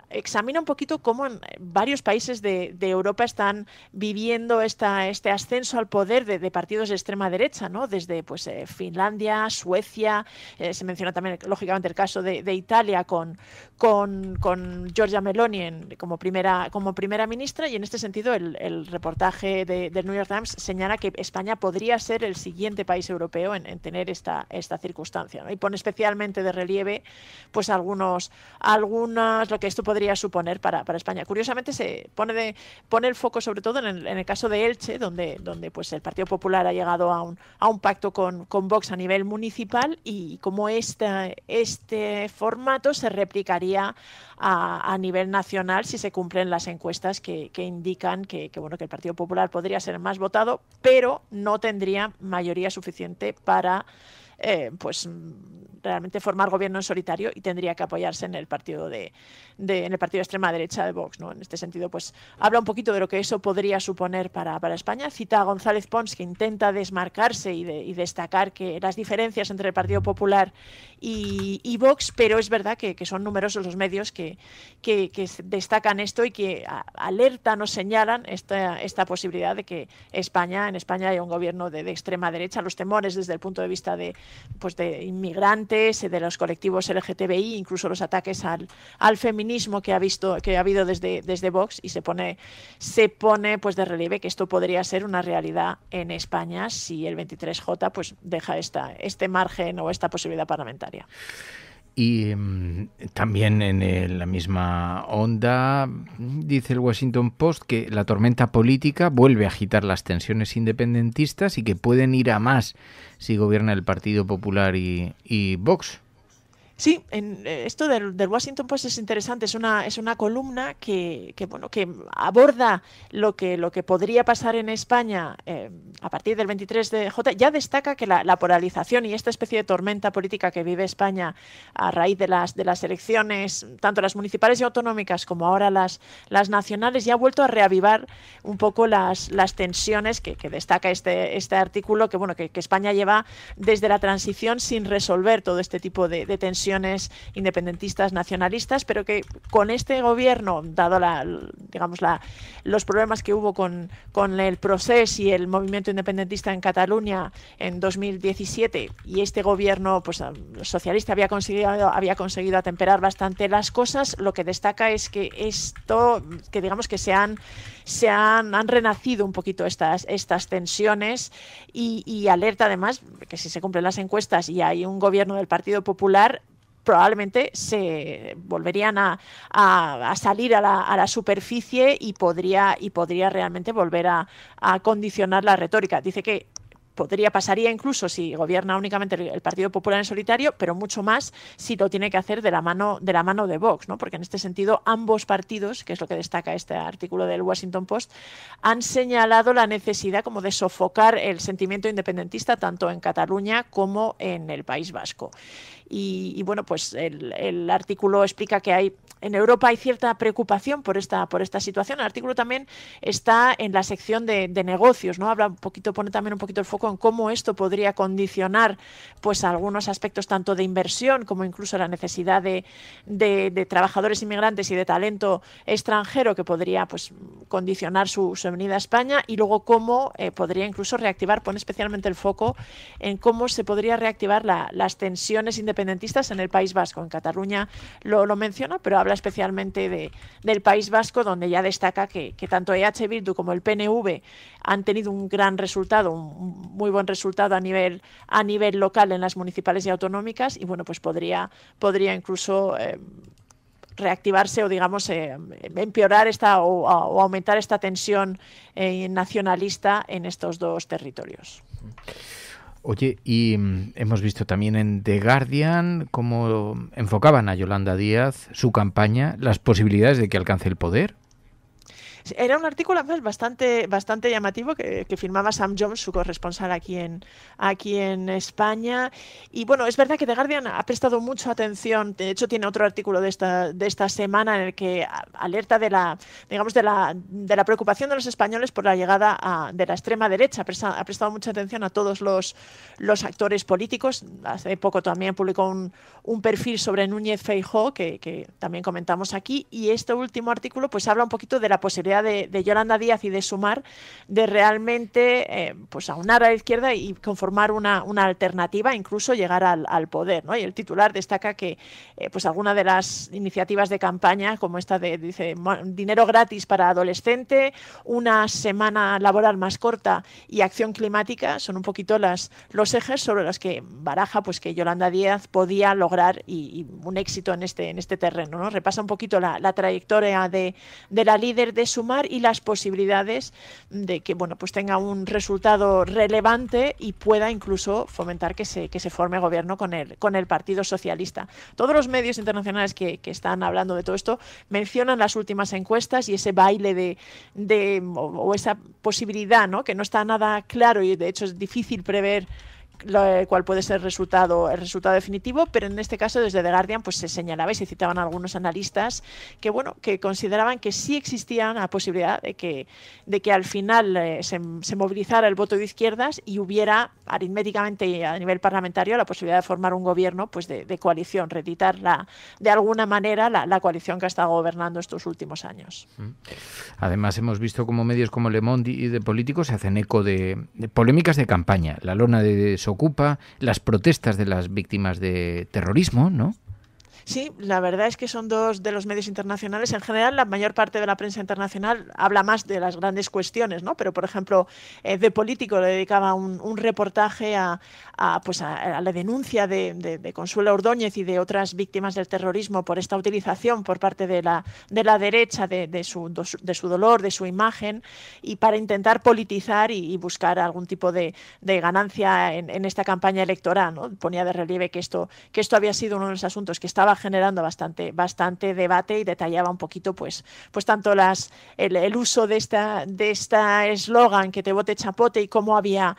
Examina un poquito cómo en varios países de Europa están viviendo este ascenso al poder de partidos de extrema derecha, ¿no? Desde pues Finlandia, Suecia, se menciona también lógicamente el caso de Italia con Giorgia Meloni como primera ministra, y en este sentido el reportaje del New York Times señala que España podría ser el siguiente país europeo en tener esta circunstancia, ¿no? Y pone especialmente de relieve pues algunas lo que esto podría suponer para España. Curiosamente se pone el foco sobre todo en el caso de Elche, donde pues el Partido Popular ha llegado a un pacto con Vox a nivel municipal, y cómo este formato se replicaría a nivel nacional si se cumplen las encuestas que indican que el Partido Popular podría ser el más votado, pero no tendría mayoría suficiente para realmente formar gobierno en solitario y tendría que apoyarse en el partido de extrema derecha de Vox, ¿no? En este sentido, pues habla un poquito de lo que eso podría suponer para España. Cita a González Pons, que intenta desmarcarse y destacar que las diferencias entre el Partido Popular y Vox, pero es verdad que son numerosos los medios que destacan esto y que alertan o señalan esta posibilidad de que en España haya un gobierno de extrema derecha. Los temores desde el punto de vista de inmigrantes, de los colectivos LGTBI, incluso los ataques al feminismo que ha habido desde Vox, y se pone pues de relieve que esto podría ser una realidad en España si el 23J pues deja este margen o esta posibilidad parlamentaria. Y también en la misma onda dice el Washington Post que la tormenta política vuelve a agitar las tensiones independentistas y que pueden ir a más si gobierna el Partido Popular y Vox. Sí, esto del Washington Post es interesante. Es una columna que aborda lo que podría pasar en España a partir del 23 de J. Ya destaca que la polarización y esta especie de tormenta política que vive España a raíz de las elecciones, tanto las municipales y autonómicas como ahora las nacionales, ya ha vuelto a reavivar un poco las tensiones que destaca este artículo, que España lleva desde la transición sin resolver todo este tipo de tensiones independentistas, nacionalistas, pero que con este gobierno, dado los problemas que hubo con el Procés y el movimiento independentista en Cataluña en 2017, y este gobierno socialista había conseguido atemperar bastante las cosas, lo que destaca es que han renacido un poquito estas tensiones y alerta además que si se cumplen las encuestas y hay un gobierno del Partido Popular, probablemente se volverían a salir a la superficie y podría realmente volver a condicionar la retórica. Dice que pasaría incluso si gobierna únicamente el Partido Popular en solitario, pero mucho más si lo tiene que hacer de la mano de Vox, ¿no? Porque en este sentido ambos partidos, que es lo que destaca este artículo del Washington Post, han señalado la necesidad como de sofocar el sentimiento independentista tanto en Cataluña como en el País Vasco. Y pues el artículo explica que en Europa hay cierta preocupación por esta situación. El artículo también está en la sección de negocios, ¿no? Pone también un poquito el foco en cómo esto podría condicionar pues algunos aspectos tanto de inversión como incluso la necesidad de trabajadores inmigrantes y de talento extranjero que podría pues condicionar su venida a España, y luego cómo podría incluso pone especialmente el foco en cómo se podría reactivar las tensiones independentistas en el País Vasco. En Cataluña lo menciona, pero habla especialmente del País Vasco, donde ya destaca que tanto EH Bildu como el PNV han tenido un gran resultado, un muy buen resultado a nivel local en las municipales y autonómicas, y pues podría incluso reactivarse o empeorar o aumentar esta tensión nacionalista en estos dos territorios. Oye, y hemos visto también en The Guardian cómo enfocaban a Yolanda Díaz su campaña, las posibilidades de que alcance el poder. Era un artículo además bastante llamativo que firmaba Sam Jones, su corresponsal aquí en España. Y es verdad que The Guardian ha prestado mucha atención. De hecho, tiene otro artículo de esta semana en el que alerta de la preocupación de los españoles por la llegada de la extrema derecha. Ha prestado mucha atención a todos los actores políticos. Hace poco también publicó un perfil sobre Núñez Feijóo que también comentamos aquí. Y este último artículo pues habla un poquito de la posibilidad de Yolanda Díaz y de Sumar de realmente aunar a la izquierda y conformar una alternativa, incluso llegar al poder, ¿no? Y el titular destaca que alguna de las iniciativas de campaña, como esta dice dinero gratis para adolescente, una semana laboral más corta y acción climática, son un poquito los ejes sobre los que baraja que Yolanda Díaz podía lograr y un éxito en este terreno, ¿no? Repasa un poquito la trayectoria de la líder de Sumar, sumar y las posibilidades de que bueno, pues tenga un resultado relevante y pueda incluso fomentar que se forme gobierno con el Partido Socialista. Todos los medios internacionales que están hablando de todo esto mencionan las últimas encuestas y ese baile o esa posibilidad, ¿no? Que no está nada claro y de hecho es difícil prever cuál puede ser el resultado definitivo, pero en este caso desde The Guardian pues se señalaba y se citaban algunos analistas que consideraban que sí existía la posibilidad de que al final se movilizara el voto de izquierdas y hubiera aritméticamente y a nivel parlamentario la posibilidad de formar un gobierno pues de coalición, reeditar de alguna manera la coalición que ha estado gobernando estos últimos años. Además hemos visto como medios como Le Monde y de políticos se hacen eco de polémicas de campaña, la lona de Desocupa, las protestas de las víctimas de terrorismo, ¿no? Sí, la verdad es que son dos de los medios internacionales. En general, la mayor parte de la prensa internacional habla más de las grandes cuestiones, ¿no? Pero, por ejemplo, The Politico le dedicaba un reportaje a la denuncia de Consuelo Ordóñez y de otras víctimas del terrorismo por esta utilización por parte de la derecha de su dolor, de su imagen, y para intentar politizar y buscar algún tipo de ganancia en esta campaña electoral, ¿no? Ponía de relieve que esto había sido uno de los asuntos que estaba generando bastante debate y detallaba un poquito pues tanto el uso de esta eslogan que te vote chapote y cómo había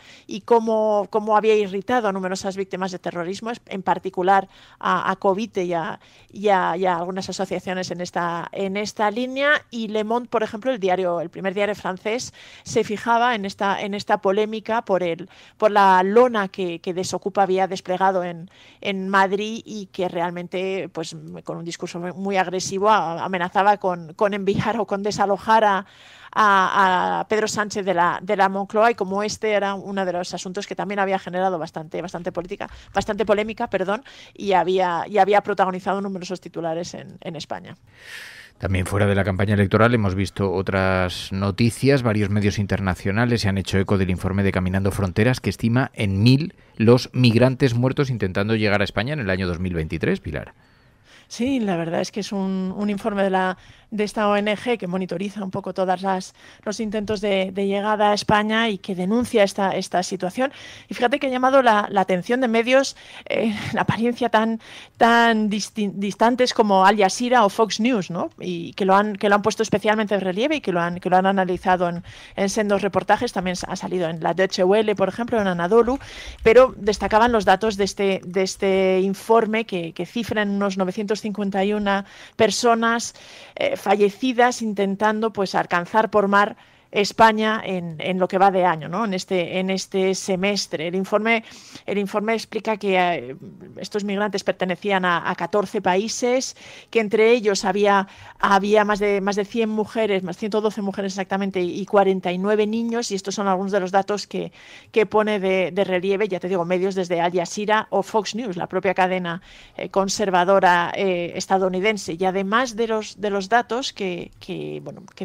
irritado a numerosas víctimas de terrorismo, en particular a Covite y a algunas asociaciones en esta línea. Y Le Monde, por ejemplo, el primer diario francés, se fijaba en esta polémica por la lona que Desocupa había desplegado en Madrid y que realmente pues con un discurso muy agresivo amenazaba con enviar o con desalojar a Pedro Sánchez de la Moncloa, y como era uno de los asuntos que también había generado bastante polémica, y había protagonizado numerosos titulares en España. También fuera de la campaña electoral hemos visto otras noticias. Varios medios internacionales se han hecho eco del informe de Caminando Fronteras, que estima en 1000 los migrantes muertos intentando llegar a España en el año 2023, Pilar. Sí, la verdad es que es un informe de esta ONG que monitoriza un poco todos los intentos de llegada a España y que denuncia esta situación. Y fíjate que ha llamado la atención de medios la apariencia tan distantes como Al Jazeera o Fox News, ¿no? Y que lo han puesto especialmente en relieve y que lo han analizado en sendos reportajes. También ha salido en la Deutsche Welle, por ejemplo, en Anadolu, pero destacaban los datos de este informe que cifran unos 951 personas fallecidas intentando pues alcanzar por mar España en lo que va de año, ¿no? En este semestre. El informe explica que estos migrantes pertenecían a 14 países, que entre ellos había más de 100 mujeres, más 112 mujeres exactamente, y 49 niños, y estos son algunos de los datos que pone de relieve, ya te digo, medios desde Al Jazeera o Fox News, la propia cadena conservadora estadounidense. Y además de los datos que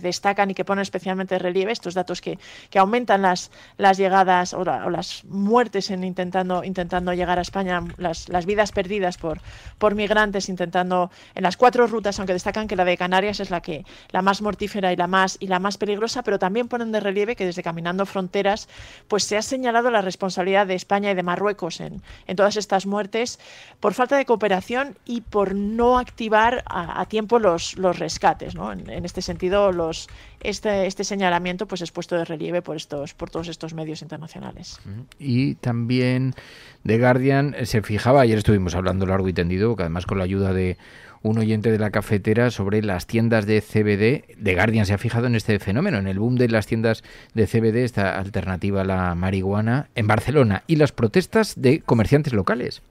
destacan y que ponen especialmente de relieve, estos datos que aumentan las llegadas o las muertes intentando llegar a España, las vidas perdidas por migrantes intentando en las 4 rutas, aunque destacan que la de Canarias es la más mortífera y la más peligrosa, pero también ponen de relieve que desde Caminando Fronteras pues se ha señalado la responsabilidad de España y de Marruecos en todas estas muertes por falta de cooperación y por no activar a tiempo los rescates, ¿no? En este sentido, este señalamiento pues es puesto de relieve por todos estos medios internacionales. Y también The Guardian se fijaba, ayer estuvimos hablando largo y tendido, que además con la ayuda de un oyente de la cafetera, sobre las tiendas de CBD. The Guardian se ha fijado en este fenómeno, en el boom de las tiendas de CBD, esta alternativa a la marihuana, en Barcelona, y las protestas de comerciantes locales.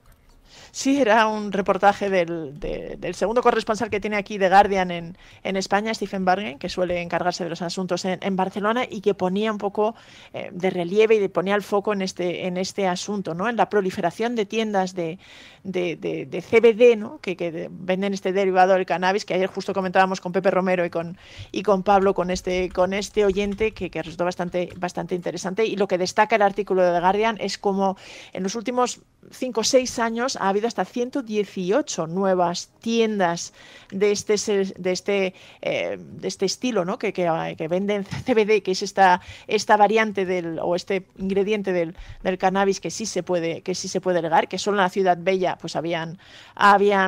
Sí, era un reportaje del segundo corresponsal que tiene aquí The Guardian en España, Stephen Bargen, que suele encargarse de los asuntos en Barcelona, y que ponía un poco de relieve y ponía el foco en este asunto, ¿no? En la proliferación de tiendas de CBD, ¿no? que venden este derivado del cannabis, que ayer justo comentábamos con Pepe Romero y con Pablo, con este oyente, que resultó bastante interesante. Y lo que destaca el artículo de The Guardian es cómo en los últimos 5 o 6 años ha ha habido hasta 118 nuevas tiendas de este estilo, ¿no? que venden CBD, que es esta variante o este ingrediente del cannabis que sí se puede legar, que solo en la Ciudad Bella pues habían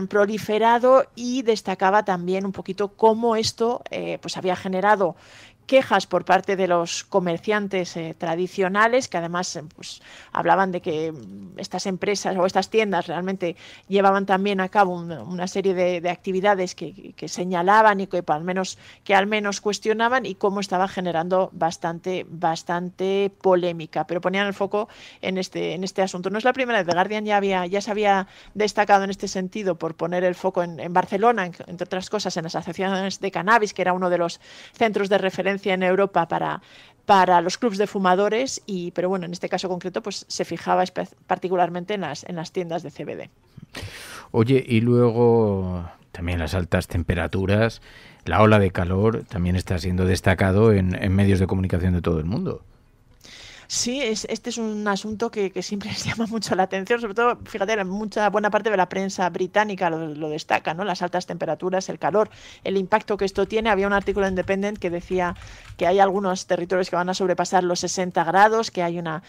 proliferado, y destacaba también un poquito cómo esto pues había generado quejas por parte de los comerciantes tradicionales, que además pues hablaban de que estas empresas o estas tiendas realmente llevaban también a cabo una serie de actividades que señalaban y que al menos cuestionaban, y cómo estaba generando bastante polémica. Pero ponían el foco en este asunto. No es la primera vez. The Guardian ya se había destacado en este sentido por poner el foco en Barcelona, entre otras cosas en las asociaciones de cannabis, que era uno de los centros de referencia en Europa para los clubs de fumadores, pero bueno, en este caso concreto pues se fijaba particularmente en las tiendas de CBD. Oye, y luego también las altas temperaturas, la ola de calor también está siendo destacado en medios de comunicación de todo el mundo. Sí, este es un asunto que siempre les llama mucho la atención, sobre todo, fíjate, buena parte de la prensa británica lo destaca, ¿no? Las altas temperaturas, el calor, el impacto que esto tiene. Había un artículo en Independent que decía que hay algunos territorios que van a sobrepasar los 60 grados, que hay una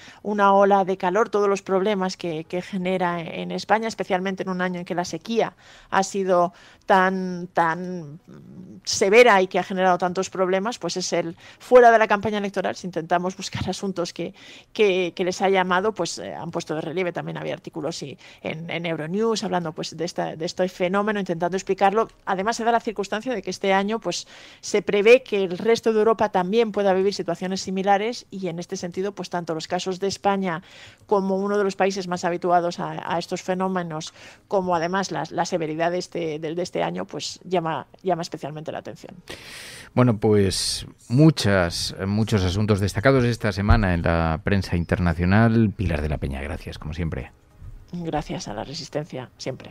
ola de calor, todos los problemas que genera en España, especialmente en un año en que la sequía ha sido tan severa y que ha generado tantos problemas, pues es fuera de la campaña electoral, si intentamos buscar asuntos que les ha llamado, pues han puesto de relieve. También había artículos en Euronews hablando pues de este fenómeno, intentando explicarlo. Además se da la circunstancia de que este año pues se prevé que el resto de Europa también pueda vivir situaciones similares, y en este sentido pues tanto los casos de España como uno de los países más habituados a estos fenómenos, como además la severidad de este año pues llama especialmente la atención. Bueno, pues muchos asuntos destacados esta semana en la prensa internacional. Pilar de la Peña, gracias, como siempre. Gracias a la Resistencia, siempre.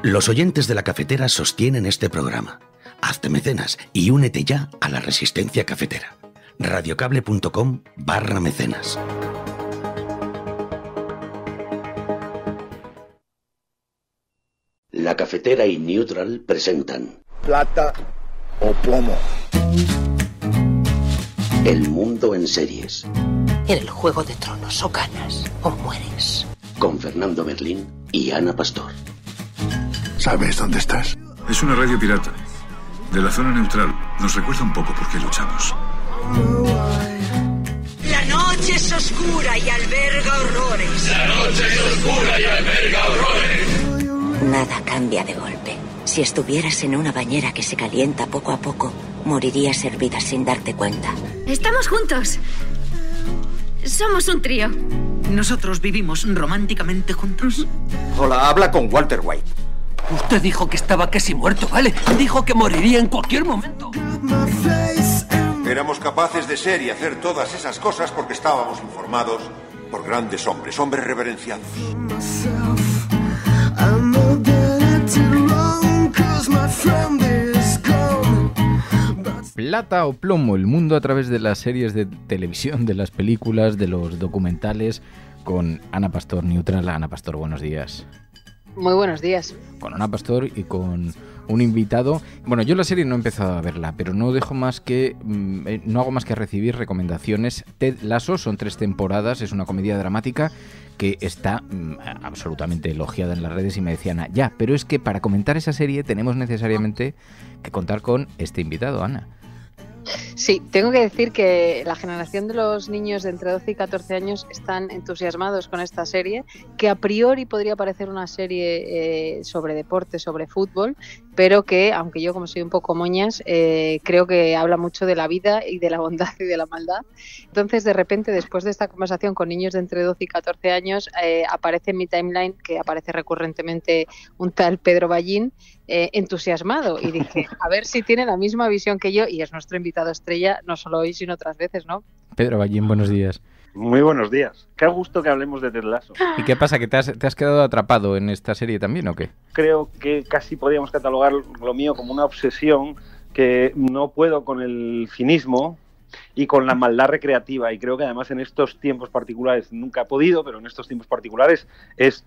Los oyentes de La Cafetera sostienen este programa. Hazte mecenas y únete ya a la Resistencia Cafetera. radiocable.com/mecenas. La Cafetera y Neutral presentan Plata o Plomo. El mundo en series. En el Juego de Tronos, o ganas o mueres. Con Fernando Merlín y Ana Pastor. ¿Sabes dónde estás? Es una radio pirata. De la zona neutral. Nos recuerda un poco por qué luchamos. La noche es oscura y alberga horrores. La noche es oscura y alberga horrores. Nada cambia de golpe. Si estuvieras en una bañera que se calienta poco a poco, morirías hervida sin darte cuenta. Estamos juntos. Somos un trío. Nosotros vivimos románticamente juntos. Hola, habla con Walter White. Usted dijo que estaba casi muerto, ¿vale? Dijo que moriría en cualquier momento. Éramos capaces de ser y hacer todas esas cosas porque estábamos informados por grandes hombres reverenciados. Plata o plomo, el mundo a través de las series de televisión, de las películas, de los documentales, con Ana Pastor, Neutral. Ana Pastor, buenos días. Muy buenos días. Con Ana Pastor y con un invitado. Bueno, yo la serie no he empezado a verla, pero no hago más que recibir recomendaciones. Ted Lasso, son 3 temporadas, es una comedia dramática que está absolutamente elogiada en las redes, y me decían, ya, pero es que para comentar esa serie tenemos necesariamente que contar con este invitado, Ana. Sí, tengo que decir que la generación de los niños de entre 12 y 14 años están entusiasmados con esta serie, que a priori podría parecer una serie sobre deporte, sobre fútbol, pero que, aunque yo como soy un poco moñas, creo que habla mucho de la vida y de la bondad y de la maldad. Entonces, de repente, después de esta conversación con niños de entre 12 y 14 años, aparece en mi timeline, que aparece recurrentemente un tal Pedro Ballín, entusiasmado, y dije, a ver si tiene la misma visión que yo, y es nuestro invitado estrella, no solo hoy, sino otras veces, ¿no? Pedro Ballín, buenos días. Muy buenos días. Qué gusto que hablemos de Ted Lasso. ¿Y qué pasa? ¿Que te has quedado atrapado en esta serie también o qué? Creo que casi podríamos catalogar lo mío como una obsesión, que no puedo con el cinismo y con la maldad recreativa, y creo que además en estos tiempos particulares, nunca he podido, pero en estos tiempos particulares es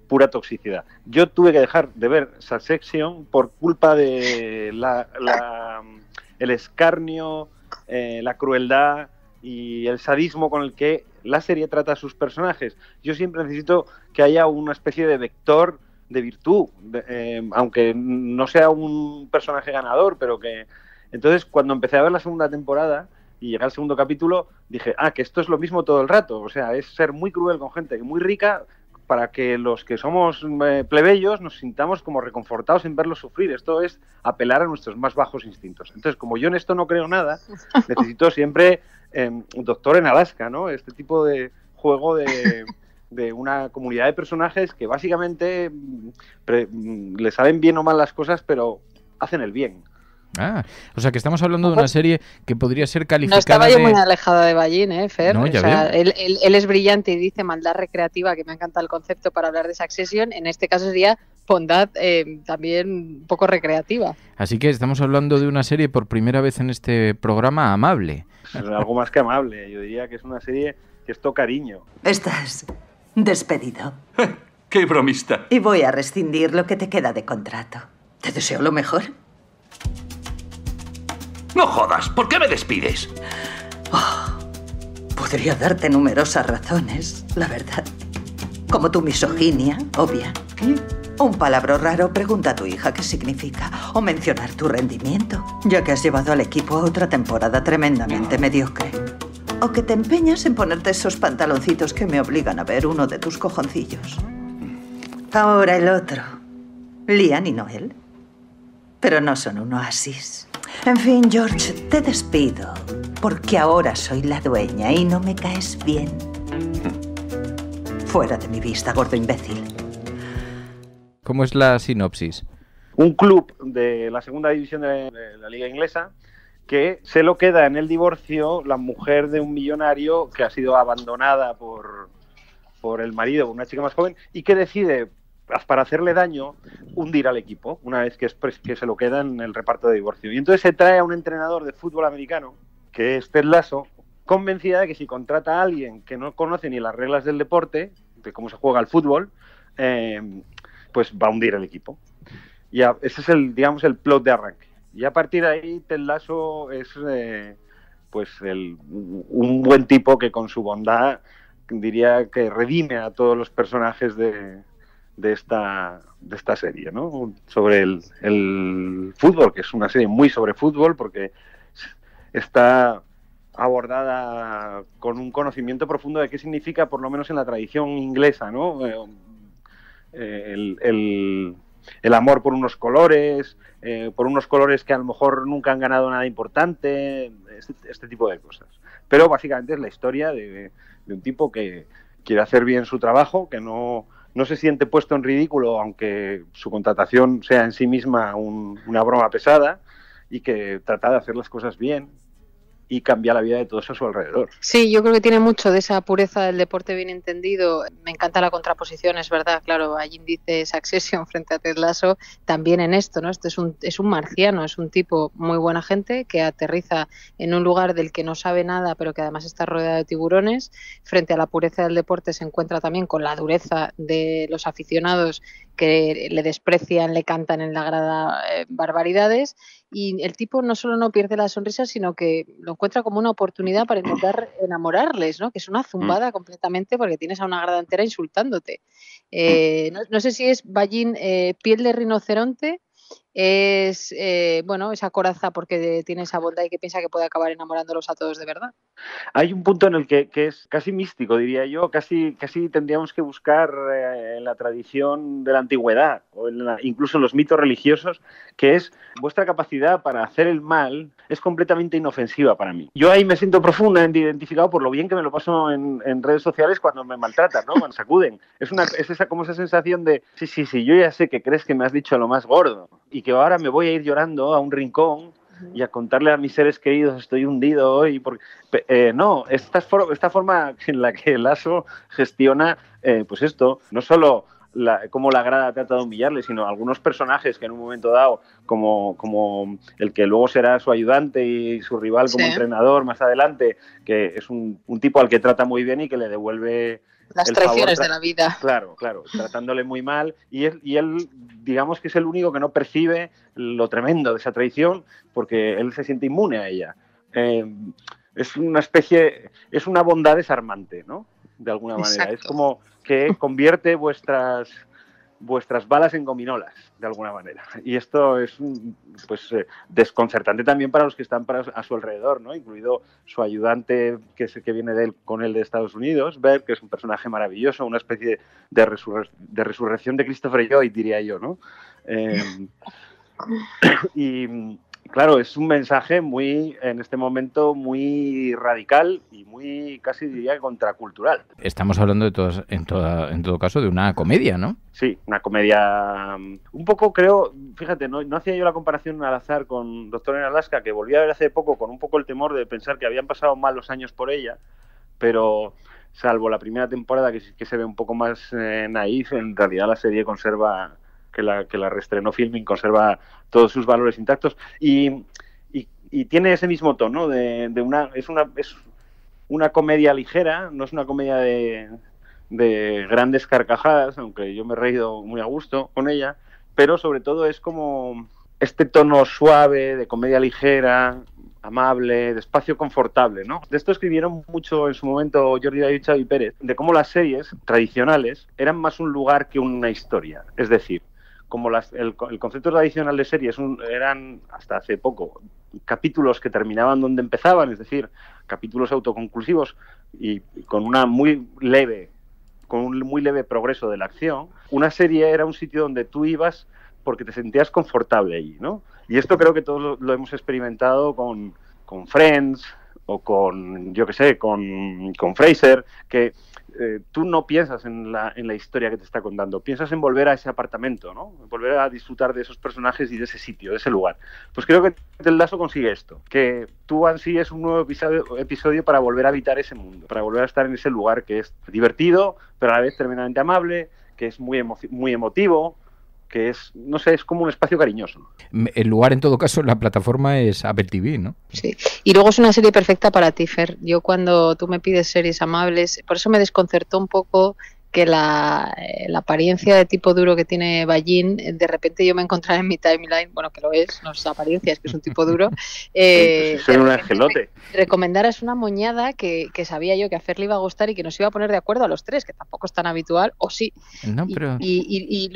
pura toxicidad. Yo tuve que dejar de ver Succession por culpa de el escarnio, la crueldad y el sadismo con el que la serie trata a sus personajes. Yo siempre necesito que haya una especie de vector de virtud, aunque no sea un personaje ganador, pero que... Entonces, cuando empecé a ver la segunda temporada y llegué al segundo capítulo, dije, que esto es lo mismo todo el rato. O sea, es ser muy cruel con gente muy rica para que los que somos plebeyos nos sintamos como reconfortados en verlos sufrir. Esto es apelar a nuestros más bajos instintos. Entonces, como yo en esto no creo nada, necesito siempre un Doctor en Alaska, ¿no? Este tipo de juego de una comunidad de personajes que básicamente le saben bien o mal las cosas, pero hacen el bien. O sea que estamos hablando de una serie que podría ser calificada. No estaba yo muy alejada de Ballín, Fer. No, o sea, él es brillante y dice maldad recreativa, que me encanta el concepto para hablar de Succession. En este caso sería bondad también un poco recreativa. Así que estamos hablando de una serie por primera vez en este programa amable. Es algo más que amable. Yo diría que es una serie que es todo cariño. Estás despedido. ¡Qué bromista! Y voy a rescindir lo que te queda de contrato. Te deseo lo mejor. No jodas, ¿por qué me despides? Podría darte numerosas razones, la verdad. Como tu misoginia, obvia. Un palabra raro, pregunta a tu hija qué significa. O mencionar tu rendimiento, ya que has llevado al equipo a otra temporada tremendamente mediocre. O que te empeñas en ponerte esos pantaloncitos que me obligan a ver uno de tus cojoncillos. Ahora el otro. Lian y Noel. Pero no son un oasis. En fin, George, te despido, porque ahora soy la dueña y no me caes bien. Fuera de mi vista, gordo imbécil. ¿Cómo es la sinopsis? Un club de la segunda división de la liga inglesa que se lo queda en el divorcio la mujer de un millonario que ha sido abandonada por el marido, por una chica más joven, y que decide, para hacerle daño, hundir al equipo una vez que se lo queda en el reparto de divorcio. Y entonces se trae a un entrenador de fútbol americano, que es Ted Lasso, convencida de que si contrata a alguien que no conoce ni las reglas del deporte, de cómo se juega el fútbol, pues va a hundir el equipo. Y ese es el plot de arranque. Y a partir de ahí Ted Lasso es un buen tipo que con su bondad diría que redime a todos los personajes de esta serie, ¿no? Sobre el fútbol, que es una serie muy sobre fútbol porque está abordada con un conocimiento profundo de qué significa, por lo menos en la tradición inglesa, ¿no? El amor por unos colores que a lo mejor nunca han ganado nada importante, este tipo de cosas. Pero básicamente es la historia de un tipo que quiere hacer bien su trabajo, que no se siente puesto en ridículo, aunque su contratación sea en sí misma una broma pesada, y que trata de hacer las cosas bien y cambia la vida de todos a su alrededor. Sí, yo creo que tiene mucho de esa pureza del deporte bien entendido. Me encanta la contraposición, es verdad, claro, allí dice Succession frente a Ted Lasso, también en esto, ¿no? Este es un marciano, es un tipo muy buena gente que aterriza en un lugar del que no sabe nada, pero que además está rodeado de tiburones. Frente a la pureza del deporte se encuentra también con la dureza de los aficionados que le desprecian, le cantan en la grada barbaridades, y el tipo no solo no pierde la sonrisa, sino que lo encuentra como una oportunidad para intentar enamorarles, ¿no? Que es una zumbada completamente, porque tienes a una grada entera insultándote. No sé si es Ballín piel de rinoceronte, es esa coraza porque tiene esa bondad y que piensa que puede acabar enamorándolos a todos de verdad. Hay un punto en el que es casi místico, diría yo, casi tendríamos que buscar en la tradición de la antigüedad o incluso en los mitos religiosos, que es vuestra capacidad para hacer el mal es completamente inofensiva para mí. Yo ahí me siento profundamente identificado por lo bien que me lo paso en redes sociales cuando me maltratan, ¿no? Cuando sacuden. Es como esa sensación de sí, yo ya sé que crees que me has dicho lo más gordo y que ahora me voy a ir llorando a un rincón y a contarle a mis seres queridos estoy hundido hoy. Esta forma en la que Lasso gestiona pues esto, no solo cómo la grada trata de humillarle, sino algunos personajes que en un momento dado, como el que luego será su ayudante y su rival como entrenador más adelante, que es un tipo al que trata muy bien y que le devuelve las traiciones de la vida. Claro, tratándole muy mal, y él digamos que es el único que no percibe lo tremendo de esa traición, porque él se siente inmune a ella. Es una bondad desarmante, ¿no? De alguna manera. Exacto. Es como que convierte vuestras balas en gominolas, de alguna manera. Y esto es desconcertante también para los que están a su alrededor, ¿no? Incluido su ayudante, que viene con él de Estados Unidos, Bert, que es un personaje maravilloso, una especie de resurrección de Christopher Lloyd, diría yo, ¿no? Y claro, es un mensaje en este momento muy radical y muy, casi diría, contracultural. Estamos hablando en todo caso de una comedia, ¿no? Sí, una comedia un poco, creo, fíjate, no hacía yo la comparación al azar con Doctor en Alaska, que volví a ver hace poco con un poco el temor de pensar que habían pasado mal los años por ella, pero salvo la primera temporada que se ve un poco más naif, en realidad la serie conserva, que la reestrenó Filmin, conserva todos sus valores intactos y tiene ese mismo tono es una comedia ligera, no es una comedia de grandes carcajadas, aunque yo me he reído muy a gusto con ella, pero sobre todo es como este tono suave de comedia ligera, amable, de espacio confortable, ¿no? De esto escribieron mucho en su momento Jordi David y Xavi Pérez, de cómo las series tradicionales eran más un lugar que una historia, es decir, como el concepto tradicional de series eran, hasta hace poco, capítulos que terminaban donde empezaban, es decir, capítulos autoconclusivos y con un muy leve progreso de la acción. Una serie era un sitio donde tú ibas porque te sentías confortable allí, ¿no? Y esto creo que todos lo hemos experimentado con Friends o con, yo qué sé, con Frasier, que tú no piensas en la historia que te está contando, piensas en volver a ese apartamento, ¿no? Volver a disfrutar de esos personajes y de ese sitio, de ese lugar. Pues creo que Ted Lasso consigue esto, que tú ansíes un nuevo episodio para volver a habitar ese mundo, para volver a estar en ese lugar que es divertido, pero a la vez tremendamente amable, que es muy emotivo, que es, no sé, es como un espacio cariñoso. El lugar, en todo caso, en la plataforma es Apple TV, ¿no? Sí, y luego es una serie perfecta para ti, Fer. Yo cuando tú me pides series amables, por eso me desconcertó un poco que la apariencia de tipo duro que tiene Ballín, de repente yo me encontré en mi timeline, bueno, que lo es, no es apariencia, es que es un tipo duro. Soy un angelote. Recomendaras una moñada que sabía yo que a Fer le iba a gustar y que nos iba a poner de acuerdo a los tres, que tampoco es tan habitual, o sí. No, pero... y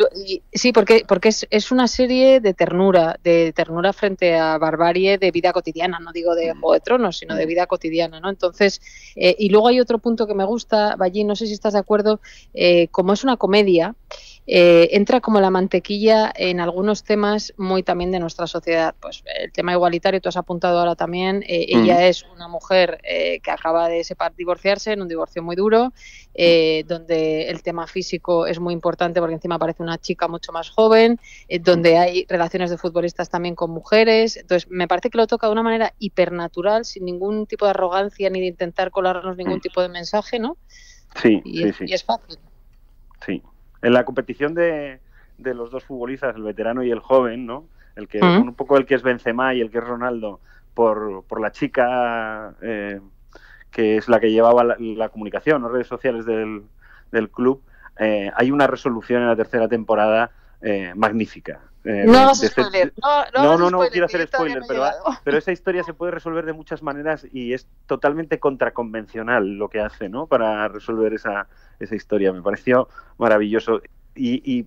sí, porque es una serie de ternura frente a barbarie de vida cotidiana, no digo de Juego de Tronos, sino de vida cotidiana, ¿no? Entonces, y luego hay otro punto que me gusta, Ballín, no sé si estás de acuerdo. Como es una comedia, entra como la mantequilla en algunos temas muy también de nuestra sociedad. Pues el tema igualitario, tú has apuntado ahora también, ella es una mujer que acaba de divorciarse en un divorcio muy duro, donde el tema físico es muy importante porque encima aparece una chica mucho más joven, donde hay relaciones de futbolistas también con mujeres. Entonces me parece que lo toca de una manera hipernatural, sin ningún tipo de arrogancia ni de intentar colarnos ningún tipo de mensaje, ¿no? Sí, y es fácil. Sí. En la competición de los dos futbolistas, el veterano y el joven, ¿no? Un poco el que es Benzema y el que es Ronaldo, por la chica que es la que llevaba la comunicación, las redes sociales del club, hay una resolución en la tercera temporada magnífica. No hagas spoiler. No quiero hacer spoiler, pero esa historia se puede resolver de muchas maneras y es totalmente contraconvencional lo que hace, ¿no? Para resolver esa historia. Me pareció maravilloso y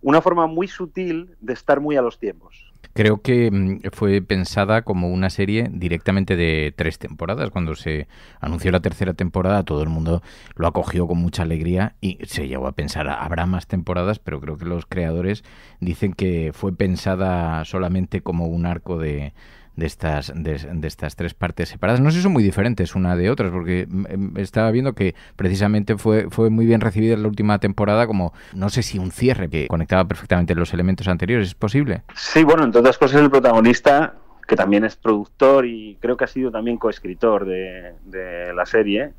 una forma muy sutil de estar muy a los tiempos. Creo que fue pensada como una serie directamente de 3 temporadas. Cuando se anunció la tercera temporada, todo el mundo lo acogió con mucha alegría y se llegó a pensar, habrá más temporadas, pero creo que los creadores dicen que fue pensada solamente como un arco de estas 3 partes separadas. No sé si son muy diferentes una de otras, porque estaba viendo que precisamente fue muy bien recibida en la última temporada, como, no sé si un cierre que conectaba perfectamente los elementos anteriores. ¿Es posible? Sí, bueno, entre otras cosas el protagonista, que también es productor y creo que ha sido también coescritor de la serie,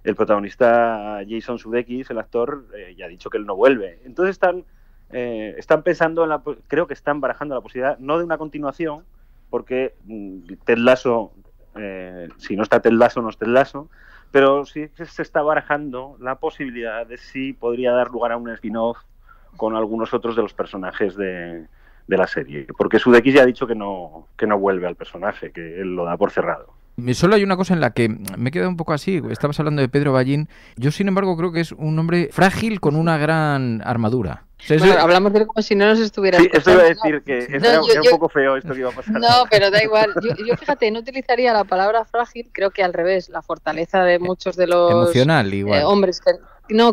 el protagonista Jason Sudeikis, el actor, ya ha dicho que él no vuelve. Entonces están pensando creo que están barajando la posibilidad no de una continuación, porque Ted Lasso, si no está Ted Lasso, no es Ted Lasso, pero sí que se está barajando la posibilidad de si podría dar lugar a un spin-off con algunos otros de los personajes de la serie, porque Sudeikis ya ha dicho que no vuelve al personaje, que él lo da por cerrado. Solo hay una cosa en la que me he quedado un poco así. Estabas hablando de Pedro Ballín. Yo, sin embargo, creo que es un hombre frágil con una gran armadura. O sea, bueno, hablamos de él como si no nos estuviera escuchando. Esto iba a decir que era un poco feo esto que iba a pasar. No, pero da igual. Yo fíjate, no utilizaría la palabra frágil. Creo que al revés, la fortaleza de muchos de los emocional, igual. Hombres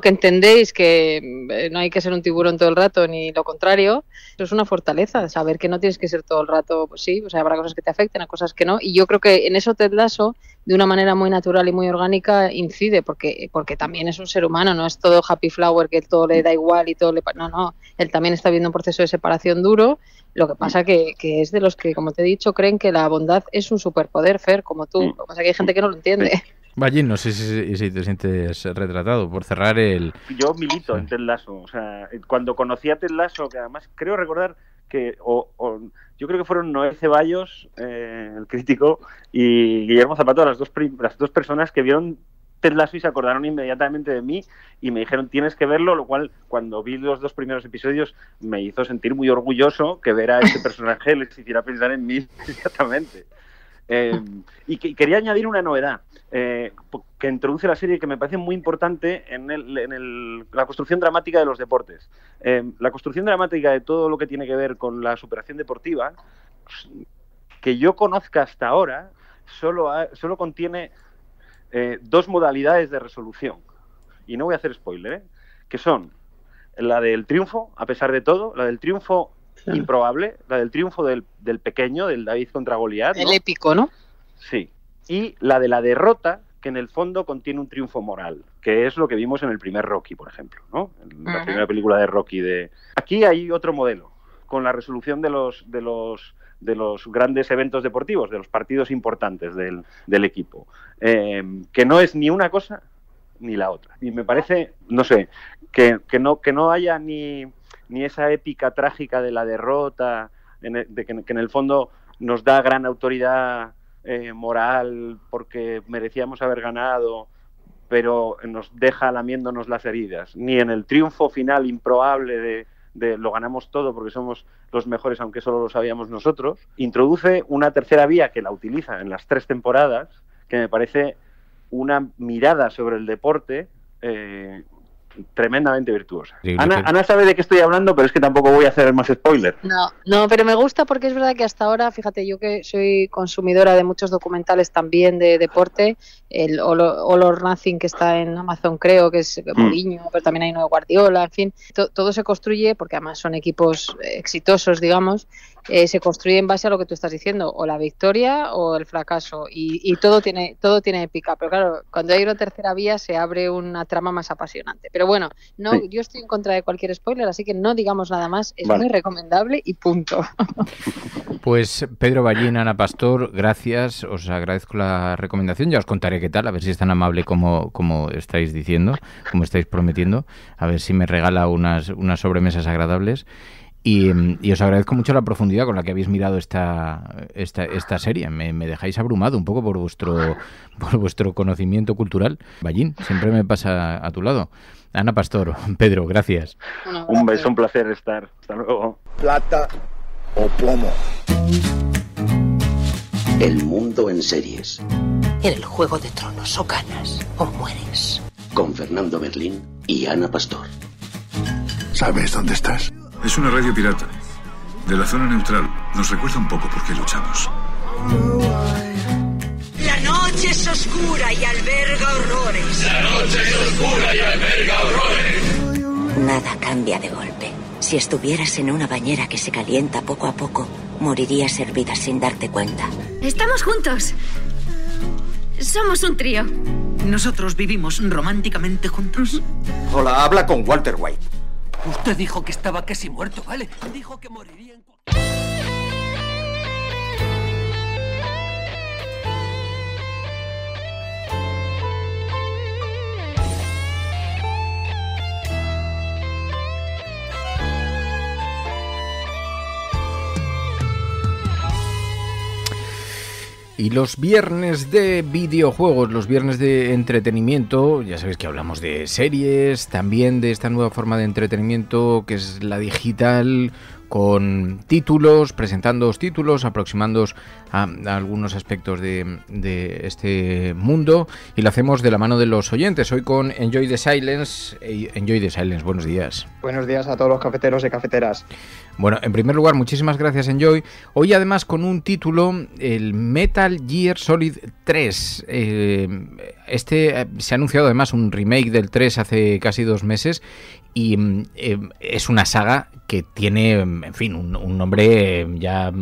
que entendéis que no hay que ser un tiburón todo el rato, ni lo contrario. Eso es una fortaleza, saber que no tienes que ser todo el rato, pues sí, o sea, habrá cosas que te afecten, cosas que no. Y yo creo que en eso Ted Lasso, de una manera muy natural y muy orgánica, incide, porque también es un ser humano, no es todo happy flower, que todo le da igual y todo le... No, él también está viviendo un proceso de separación duro. Lo que pasa que es de los que, como te he dicho, creen que la bondad es un superpoder, Fer, como tú. Lo que pasa es que hay gente que no lo entiende. Ballín, no sé si te sientes retratado por cerrar el... Yo milito en Ted Lasso. O sea, cuando conocí a Ted Lasso, que además creo recordar que yo creo que fueron Noel Ceballos, el crítico, y Guillermo Zapato, las dos personas que vieron Ted Lasso y se acordaron inmediatamente de mí y me dijeron tienes que verlo, lo cual cuando vi los 2 primeros episodios me hizo sentir muy orgulloso que ver a este personaje les hiciera pensar en mí inmediatamente. Y quería añadir una novedad que introduce la serie que me parece muy importante en la construcción dramática de los deportes. La construcción dramática de todo lo que tiene que ver con la superación deportiva, que yo conozca hasta ahora, solo contiene 2 modalidades de resolución. Y no voy a hacer spoiler, que son la del triunfo, a pesar de todo, la del triunfo improbable, la del triunfo del pequeño, del David contra Goliat, ¿no? El épico, ¿no? Sí. Y la de la derrota, que en el fondo contiene un triunfo moral, que es lo que vimos en el primer Rocky, por ejemplo, ¿no? En la primera película de Rocky. Aquí hay otro modelo, con la resolución de los grandes eventos deportivos, de los partidos importantes del equipo, que no es ni una cosa ni la otra. Y me parece, no sé, que no haya ni esa épica trágica de la derrota, que en el fondo nos da gran autoridad moral porque merecíamos haber ganado, pero nos deja lamiéndonos las heridas, ni en el triunfo final improbable de lo ganamos todo porque somos los mejores aunque solo lo sabíamos nosotros. Introduce una tercera vía que la utiliza en las 3 temporadas, que me parece una mirada sobre el deporte tremendamente virtuosa. Ana sabe de qué estoy hablando, pero es que tampoco voy a hacer más spoiler. No, pero me gusta porque es verdad que hasta ahora, fíjate, yo que soy consumidora de muchos documentales también de deporte, el All or Nothing que está en Amazon creo, que es Mourinho, pero también hay uno de Guardiola, en fin, todo se construye, porque además son equipos exitosos, digamos, se construye en base a lo que tú estás diciendo, o la victoria o el fracaso, y todo tiene épica, pero claro, cuando hay una tercera vía se abre una trama más apasionante. Pero bueno, yo estoy en contra de cualquier spoiler, así que no digamos nada más, es muy recomendable y punto. Pues Pedro Ballín, Ana Pastor, gracias, os agradezco la recomendación, ya os contaré qué tal, a ver si es tan amable como estáis diciendo, como estáis prometiendo, a ver si me regala unas sobremesas agradables. Y os agradezco mucho la profundidad con la que habéis mirado esta serie. Me dejáis abrumado un poco por vuestro conocimiento cultural. Ballín, siempre me pasa a tu lado. Ana Pastor, Pedro, gracias. Un beso, un placer estar. Hasta luego. Plata o plomo. El mundo en series. En el Juego de Tronos o ganas o mueres. Con Fernando Berlín y Ana Pastor. ¿Sabes dónde estás? Es una radio pirata. De la zona neutral. Nos recuerda un poco por qué luchamos. La noche es oscura y alberga horrores. La noche es oscura y alberga horrores. Nada cambia de golpe. Si estuvieras en una bañera que se calienta poco a poco, morirías hervida sin darte cuenta. Estamos juntos. Somos un trío. ¿Nosotros vivimos románticamente juntos? Hola, habla con Walter White. Usted dijo que estaba casi muerto, ¿vale? Dijo que moriría en... Y los viernes de videojuegos, los viernes de entretenimiento, ya sabéis que hablamos de series, también de esta nueva forma de entretenimiento que es la digital, con títulos, presentándoos títulos, aproximándoos a algunos aspectos de este mundo, y lo hacemos de la mano de los oyentes. Hoy con Enjoy the Silence. Enjoy the Silence, buenos días. Buenos días a todos los cafeteros y cafeteras. Bueno, en primer lugar, muchísimas gracias, Enjoy. Hoy además con un título, el Metal Gear Solid 3. Se ha anunciado además un remake del 3 hace casi 2 meses, y es una saga que tiene, en fin, un nombre ya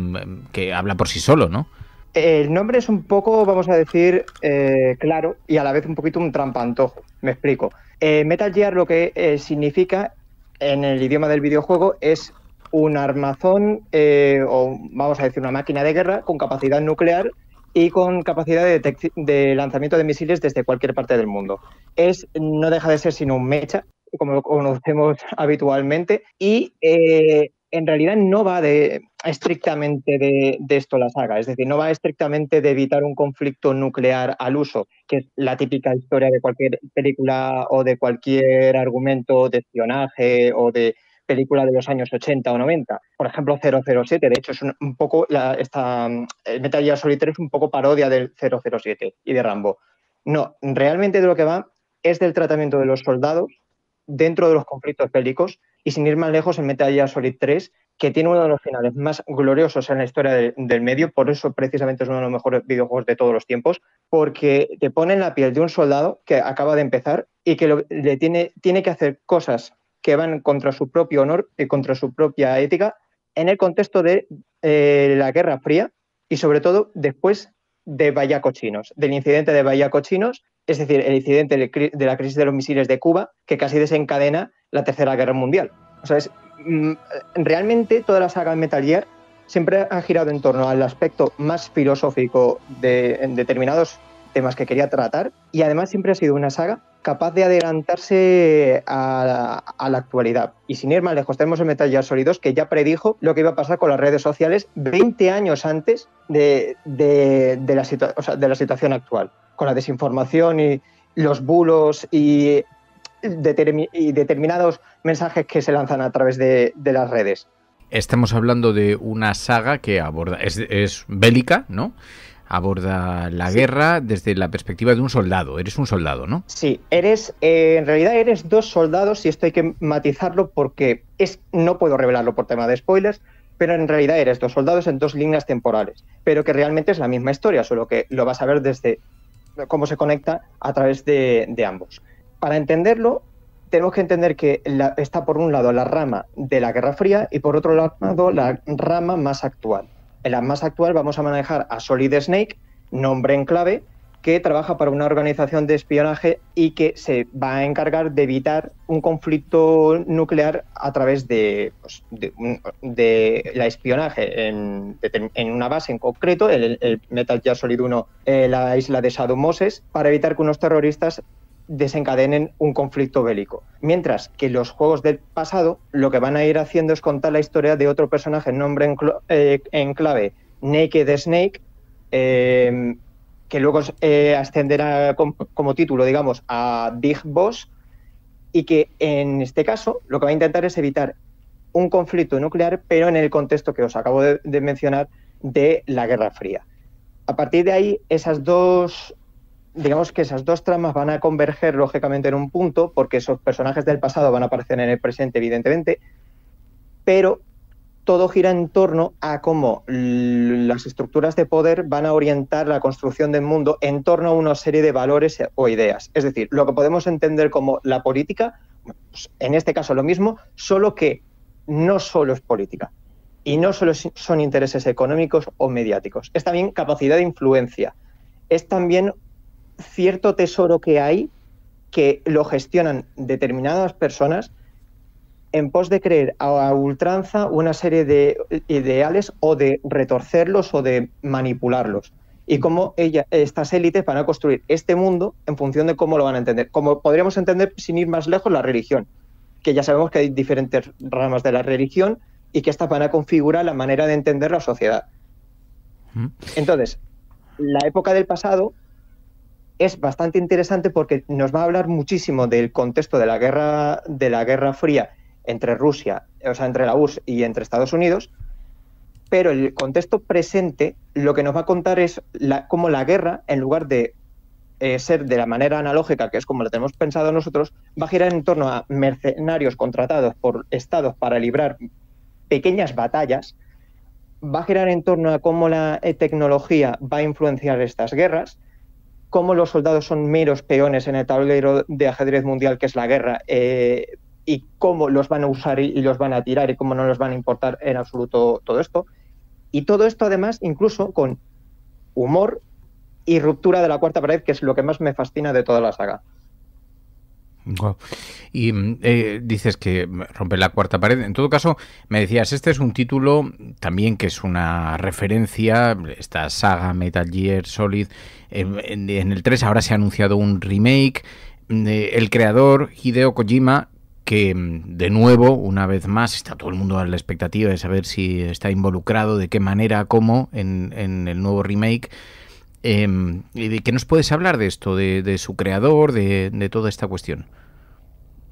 que habla por sí solo, ¿no? El nombre es un poco, vamos a decir, claro, y a la vez un poquito un trampantojo. Me explico. Metal Gear lo que significa en el idioma del videojuego es un armazón, o vamos a decir una máquina de guerra con capacidad nuclear y con capacidad de lanzamiento de misiles desde cualquier parte del mundo. No deja de ser sino un mecha, como lo conocemos habitualmente, y en realidad no va estrictamente de esto la saga, es decir, no va estrictamente de evitar un conflicto nuclear al uso, que es la típica historia de cualquier película o de cualquier argumento de espionaje o de película de los años 80 o 90. Por ejemplo, 007, de hecho es un poco, Metal Gear Solid 3 es un poco parodia del 007 y de Rambo. No, realmente de lo que va es del tratamiento de los soldados dentro de los conflictos bélicos, y sin ir más lejos, en Metal Gear Solid 3, que tiene uno de los finales más gloriosos en la historia del medio, por eso precisamente es uno de los mejores videojuegos de todos los tiempos, porque te pone en la piel de un soldado que acaba de empezar y que tiene que hacer cosas que van contra su propio honor y contra su propia ética en el contexto de la Guerra Fría, y sobre todo después de Bahía Cochinos, del incidente de Bahía Cochinos, es decir, el incidente de la crisis de los misiles de Cuba, que casi desencadena la Tercera Guerra Mundial. O sea, realmente toda la saga de Metal Gear siempre ha girado en torno al aspecto más filosófico en determinados temas que quería tratar, y además siempre ha sido una saga capaz de adelantarse a la actualidad. Y sin ir más lejos, tenemos el Metal Gear Solid 2, que ya predijo lo que iba a pasar con las redes sociales 20 años antes de la situación actual, con la desinformación y los bulos y determinados mensajes que se lanzan a través de las redes. Estamos hablando de una saga que aborda, es bélica, ¿no? Aborda la guerra desde la perspectiva de un soldado. Eres un soldado, ¿no? Sí, en realidad eres 2 soldados, y esto hay que matizarlo porque no puedo revelarlo por tema de spoilers, pero en realidad eres 2 soldados en 2 líneas temporales, pero que realmente es la misma historia, solo que lo vas a ver desde cómo se conecta a través de ambos. Para entenderlo, tenemos que entender que está por un lado la rama de la Guerra Fría y por otro lado la rama más actual. En la más actual vamos a manejar a Solid Snake, nombre en clave, que trabaja para una organización de espionaje y que se va a encargar de evitar un conflicto nuclear a través de la espionaje en una base en concreto, el Metal Gear Solid 1, la isla de Shadow Moses, para evitar que unos terroristas desencadenen un conflicto bélico. Mientras que los juegos del pasado lo que van a ir haciendo es contar la historia de otro personaje, nombre en clave, Naked Snake, que luego ascenderá como título, digamos, a Big Boss, y que en este caso lo que va a intentar es evitar un conflicto nuclear, pero en el contexto que os acabo de mencionar de la Guerra Fría. A partir de ahí, digamos que esas 2 tramas van a converger lógicamente en un punto, porque esos personajes del pasado van a aparecer en el presente, evidentemente, pero todo gira en torno a cómo las estructuras de poder van a orientar la construcción del mundo en torno a una serie de valores o ideas. Es decir, lo que podemos entender como la política, pues en este caso lo mismo, solo que no solo es política y no solo son intereses económicos o mediáticos, es también capacidad de influencia, es también cierto tesoro que hay que lo gestionan determinadas personas en pos de creer a ultranza una serie de ideales o de retorcerlos o de manipularlos. Y cómo estas élites van a construir este mundo en función de cómo lo van a entender. Como podríamos entender, sin ir más lejos, la religión, que ya sabemos que hay diferentes ramas de la religión y que estas van a configurar la manera de entender la sociedad. Entonces, la época del pasado es bastante interesante porque nos va a hablar muchísimo del contexto de la Guerra Fría entre Rusia, o sea, entre la URSS y entre Estados Unidos, pero el contexto presente lo que nos va a contar es cómo la guerra, en lugar de ser de la manera analógica, que es como lo tenemos pensado nosotros, va a girar en torno a mercenarios contratados por estados para librar pequeñas batallas, va a girar en torno a cómo la tecnología va a influenciar estas guerras, cómo los soldados son meros peones en el tablero de ajedrez mundial que es la guerra, y cómo los van a usar y los van a tirar y cómo no les van a importar en absoluto todo esto. Y todo esto además incluso con humor y ruptura de la cuarta pared, que es lo que más me fascina de toda la saga. Wow. Y dices que rompe la cuarta pared. En todo caso, me decías, este es un título también que es una referencia, esta saga Metal Gear Solid. En el 3 ahora se ha anunciado un remake. El creador, Hideo Kojima, que de nuevo, una vez más, está todo el mundo a la expectativa de saber si está involucrado, de qué manera, cómo, en el nuevo remake. ¿Qué nos puedes hablar de esto, de su creador, de toda esta cuestión?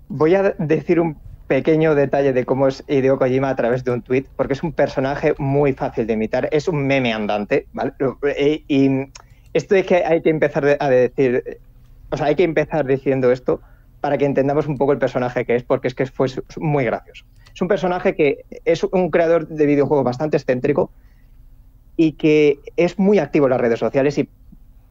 Voy a decir un pequeño detalle de cómo es Hideo Kojima a través de un tuit, porque es un personaje muy fácil de imitar, es un meme andante, ¿vale? Y esto es que hay que empezar a decir, o sea, hay que empezar diciendo esto para que entendamos un poco el personaje que es, porque es que fue muy gracioso. Es un personaje que es un creador de videojuegos bastante excéntrico y que es muy activo en las redes sociales y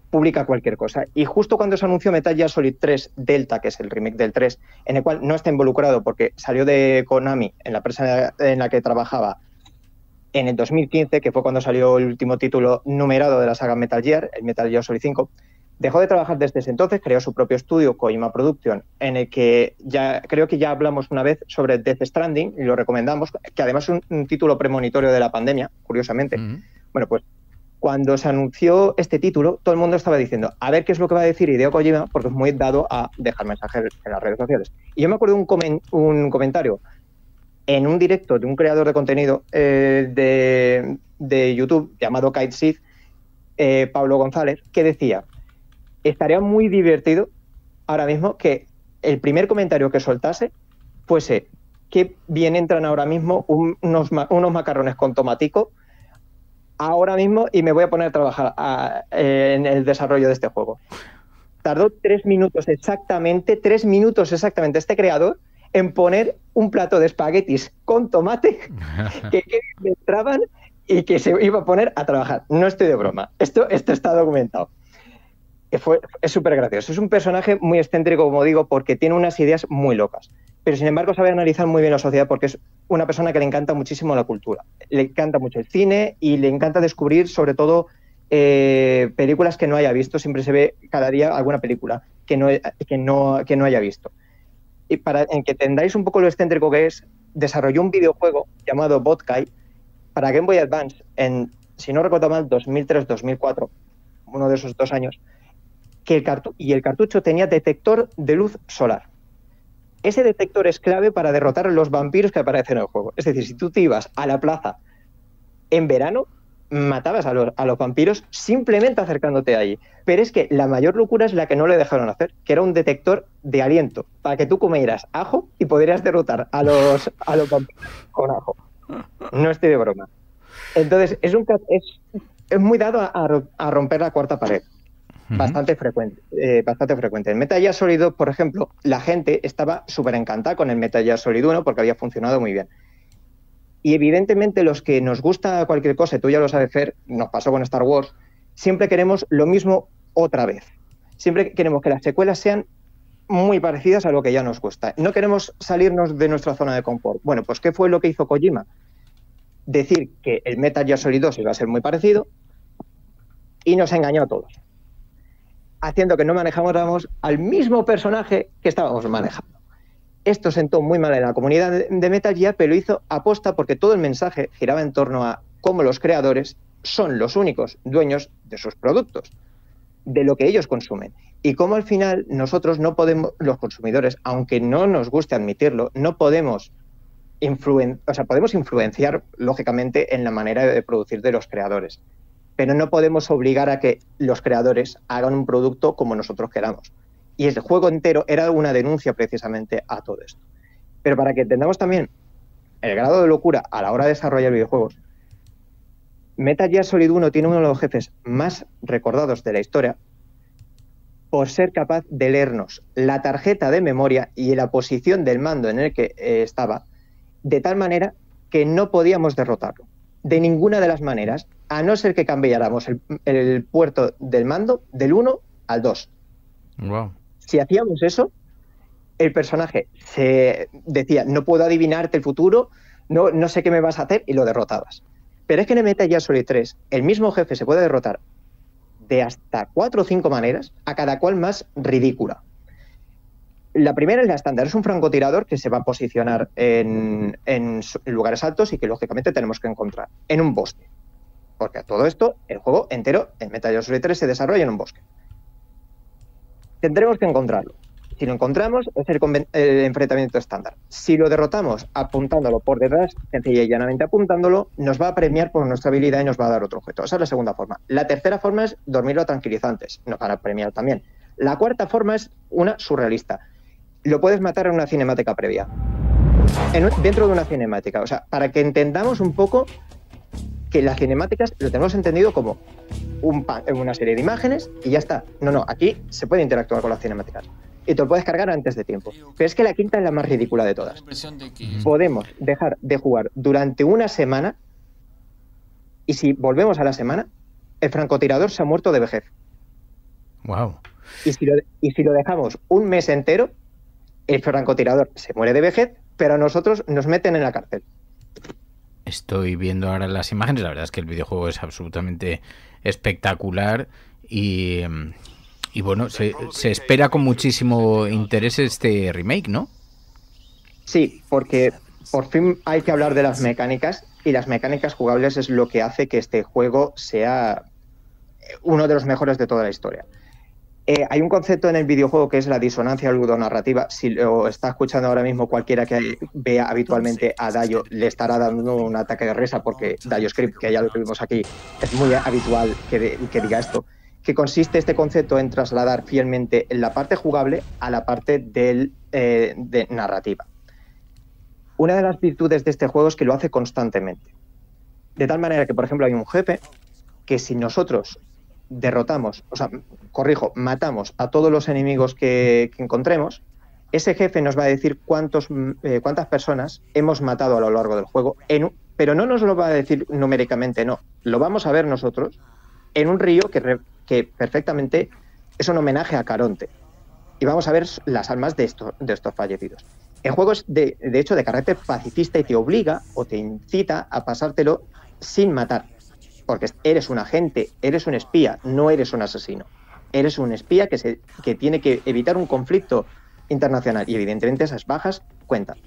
publica cualquier cosa. Y justo cuando se anunció Metal Gear Solid 3 Delta, que es el remake del 3, en el cual no está involucrado porque salió de Konami, en la empresa en la que trabajaba, en el 2015, que fue cuando salió el último título numerado de la saga Metal Gear, el Metal Gear Solid 5, dejó de trabajar desde ese entonces, creó su propio estudio, Kojima Production, en el que creo que ya hablamos una vez sobre Death Stranding, y lo recomendamos, que además es un título premonitorio de la pandemia, curiosamente. Bueno, pues cuando se anunció este título, todo el mundo estaba diciendo, a ver qué es lo que va a decir Hideo Kojima, porque es muy dado a dejar mensajes en las redes sociales. Y yo me acuerdo de un comentario en un directo de un creador de contenido de YouTube llamado Kite Seed, Pablo González, que decía: estaría muy divertido ahora mismo que el primer comentario que soltase fuese que bien entran ahora mismo unos macarrones con tomatico ahora mismo y me voy a poner a trabajar en el desarrollo de este juego. Tardó 3 minutos exactamente este creador en poner un plato de espaguetis con tomate que entraban y que se iba a poner a trabajar. No estoy de broma, esto está documentado. Es súper gracioso. Es un personaje muy excéntrico, como digo, porque tiene unas ideas muy locas. Pero, sin embargo, sabe analizar muy bien la sociedad porque es una persona que le encanta muchísimo la cultura. Le encanta mucho el cine y le encanta descubrir, sobre todo, películas que no haya visto. Siempre se ve cada día alguna película que no haya visto. Y en que entendáis un poco lo excéntrico que es, desarrolló un videojuego llamado Botkai para Game Boy Advance en, si no recuerdo mal, 2003-2004, uno de esos 2 años, que el cartucho tenía detector de luz solar. Ese detector es clave para derrotar a los vampiros que aparecen en el juego. Es decir, si tú te ibas a la plaza en verano, matabas a los vampiros simplemente acercándote allí. Pero es que la mayor locura es la que no le dejaron hacer, que era un detector de aliento, para que tú comieras ajo y podrías derrotar a los vampiros con ajo. No estoy de broma. Entonces, es muy dado a romper la cuarta pared. Bastante frecuente. En Metal Gear Solid 2, por ejemplo, la gente estaba súper encantada con el Metal Gear Solid 1 porque había funcionado muy bien. Y evidentemente los que nos gusta cualquier cosa, tú ya lo sabes, Fer, nos pasó con Star Wars, siempre queremos lo mismo otra vez. Siempre queremos que las secuelas sean muy parecidas a lo que ya nos gusta. No queremos salirnos de nuestra zona de confort. Bueno, pues ¿qué fue lo que hizo Kojima? Decir que el Metal Gear Solid 2 iba a ser muy parecido y nos engañó a todos, haciendo que no manejáramos al mismo personaje que estábamos manejando. Esto sentó muy mal en la comunidad de Metal Gear, pero lo hizo aposta porque todo el mensaje giraba en torno a cómo los creadores son los únicos dueños de sus productos, de lo que ellos consumen. Y cómo al final nosotros no podemos, los consumidores, aunque no nos guste admitirlo, no podemos podemos influenciar, lógicamente, en la manera de producir de los creadores. pero no podemos obligar a que los creadores hagan un producto como nosotros queramos. Y el juego entero era una denuncia precisamente a todo esto. Pero para que entendamos también el grado de locura a la hora de desarrollar videojuegos, Metal Gear Solid 1 tiene uno de los jefes más recordados de la historia por ser capaz de leernos la tarjeta de memoria y la posición del mando en el que estaba, de tal manera que no podíamos derrotarlo. De ninguna de las maneras, a no ser que cambiáramos el puerto del mando del 1 al 2. Wow. Si hacíamos eso, el personaje se decía, no puedo adivinarte el futuro, no sé qué me vas a hacer, y lo derrotabas. Pero es que en el Metal Gear Solid 3, el mismo jefe se puede derrotar de hasta 4 o 5 maneras, a cada cual más ridícula. La primera es la estándar, es un francotirador que se va a posicionar en lugares altos y que lógicamente tenemos que encontrar en un bosque. Porque a todo esto, el juego entero, en Metal Gear Solid 3, se desarrolla en un bosque. Tendremos que encontrarlo. Si lo encontramos, es el enfrentamiento estándar. Si lo derrotamos apuntándolo por detrás, sencilla y llanamente apuntándolo, nos va a premiar por nuestra habilidad y nos va a dar otro objeto. Esa es la segunda forma. La tercera forma es dormirlo a tranquilizantes. Nos van a premiar también. La cuarta forma es una surrealista. Lo puedes matar en una cinemática previa. Dentro de una cinemática. O sea, para que entendamos un poco que las cinemáticas lo tenemos entendido como una serie de imágenes y ya está. No, aquí se puede interactuar con las cinemáticas. Y te lo puedes cargar antes de tiempo. Pero es que la quinta es la más ridícula de todas. Podemos dejar de jugar durante una semana y si volvemos a la semana, el francotirador se ha muerto de vejez. Wow. Y si lo dejamos un mes entero, el francotirador se muere de vejez, pero a nosotros nos meten en la cárcel. Estoy viendo ahora las imágenes. La verdad es que el videojuego es absolutamente espectacular y bueno, se espera con muchísimo interés este remake, ¿no? Sí, porque por fin hay que hablar de las mecánicas y las mecánicas jugables es lo que hace que este juego sea uno de los mejores de toda la historia. Hay un concepto en el videojuego que es la disonancia ludonarrativa. Si lo está escuchando ahora mismo cualquiera que vea habitualmente a Dayo, le estará dando un ataque de risa porque DayoScript, que ya lo vimos aquí, es muy habitual que diga esto. Que consiste este concepto en trasladar fielmente la parte jugable a la parte de narrativa. Una de las virtudes de este juego es que lo hace constantemente. De tal manera que, por ejemplo, hay un jefe que si nosotros matamos a todos los enemigos que encontremos, ese jefe nos va a decir cuántas personas hemos matado a lo largo del juego, pero no nos lo va a decir numéricamente, no. Lo vamos a ver nosotros en un río que perfectamente es un homenaje a Caronte. Y vamos a ver las almas de estos fallecidos. El juego es, de hecho, de carácter pacifista y te obliga o te incita a pasártelo sin matar. Porque eres un agente, eres un espía, no eres un asesino. Eres un espía que tiene que evitar un conflicto internacional. Y evidentemente esas bajas cuentan.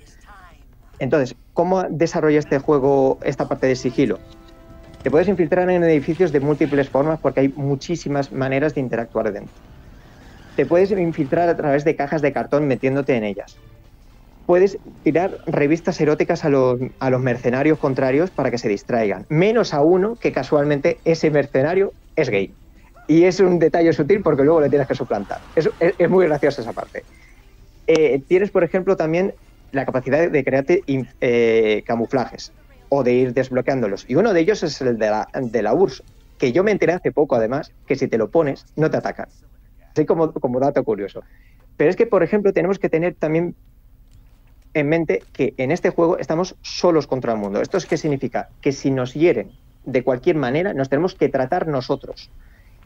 Entonces, ¿cómo desarrolla este juego esta parte de sigilo? Te puedes infiltrar en edificios de múltiples formas porque hay muchísimas maneras de interactuar dentro. Te puedes infiltrar a través de cajas de cartón metiéndote en ellas. Puedes tirar revistas eróticas a los mercenarios contrarios para que se distraigan. Menos a uno que casualmente ese mercenario es gay. Y es un detalle sutil porque luego le tienes que suplantar. Es muy graciosa esa parte. Tienes, por ejemplo, también la capacidad de crearte camuflajes o de ir desbloqueándolos. Y uno de ellos es el de la URSS, que yo me enteré hace poco, además, que si te lo pones, no te atacan. Así como dato curioso. Pero es que, por ejemplo, tenemos que tener también en mente que en este juego estamos solos contra el mundo. ¿Esto es qué significa? Que si nos hieren de cualquier manera, nos tenemos que tratar nosotros.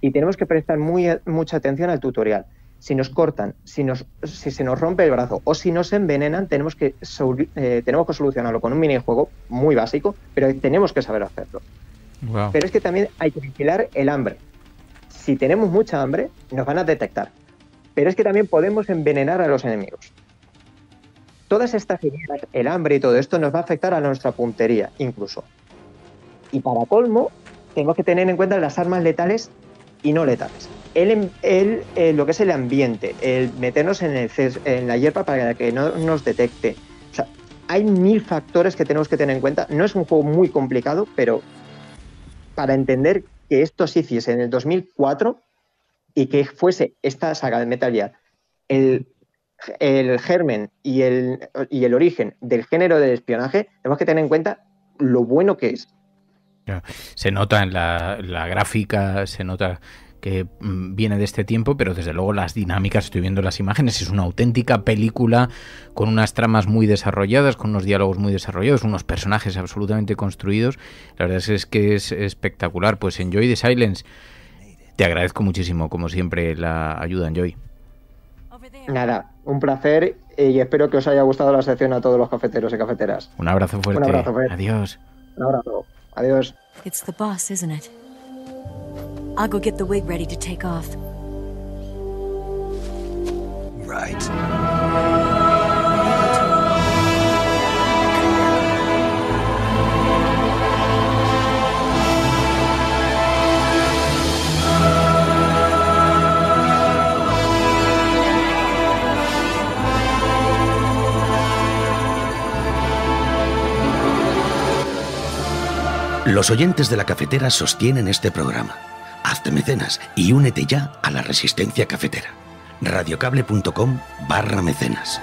Y tenemos que prestar mucha atención al tutorial. Si nos cortan, si se nos rompe el brazo o si nos envenenan, tenemos que solucionarlo con un minijuego muy básico, pero tenemos que saber hacerlo. Wow. Pero es que también hay que vigilar el hambre. Si tenemos mucha hambre, nos van a detectar. Pero es que también podemos envenenar a los enemigos. Todas estas heridas, el hambre y todo esto nos va a afectar a nuestra puntería, incluso. Y para colmo, tenemos que tener en cuenta las armas letales y no letales. Lo que es el ambiente, el meternos en la hierba para que no nos detecte. O sea, hay 1000 factores que tenemos que tener en cuenta. No es un juego muy complicado, pero para entender que esto se hiciese en el 2004 y que fuese esta saga de Metal Gear el germen y el origen del género del espionaje, tenemos que tener en cuenta lo bueno que es. Se nota en la gráfica, se nota que viene de este tiempo, pero desde luego las dinámicas, estoy viendo las imágenes, es una auténtica película con unas tramas muy desarrolladas, con unos diálogos muy desarrollados, unos personajes absolutamente construidos. La verdad es que es espectacular. Pues Enjoy the Silence, te agradezco muchísimo, como siempre, la ayuda, Enjoy. Nada, un placer y espero que os haya gustado la sección a todos los cafeteros y cafeteras. Un abrazo fuerte. Un abrazo fuerte. Adiós. Un abrazo. Adiós. It's the boss, isn't it? I'll go get the wig ready to take off. Right. Los oyentes de la cafetera sostienen este programa. Hazte mecenas y únete ya a la resistencia cafetera. radiocable.com/mecenas.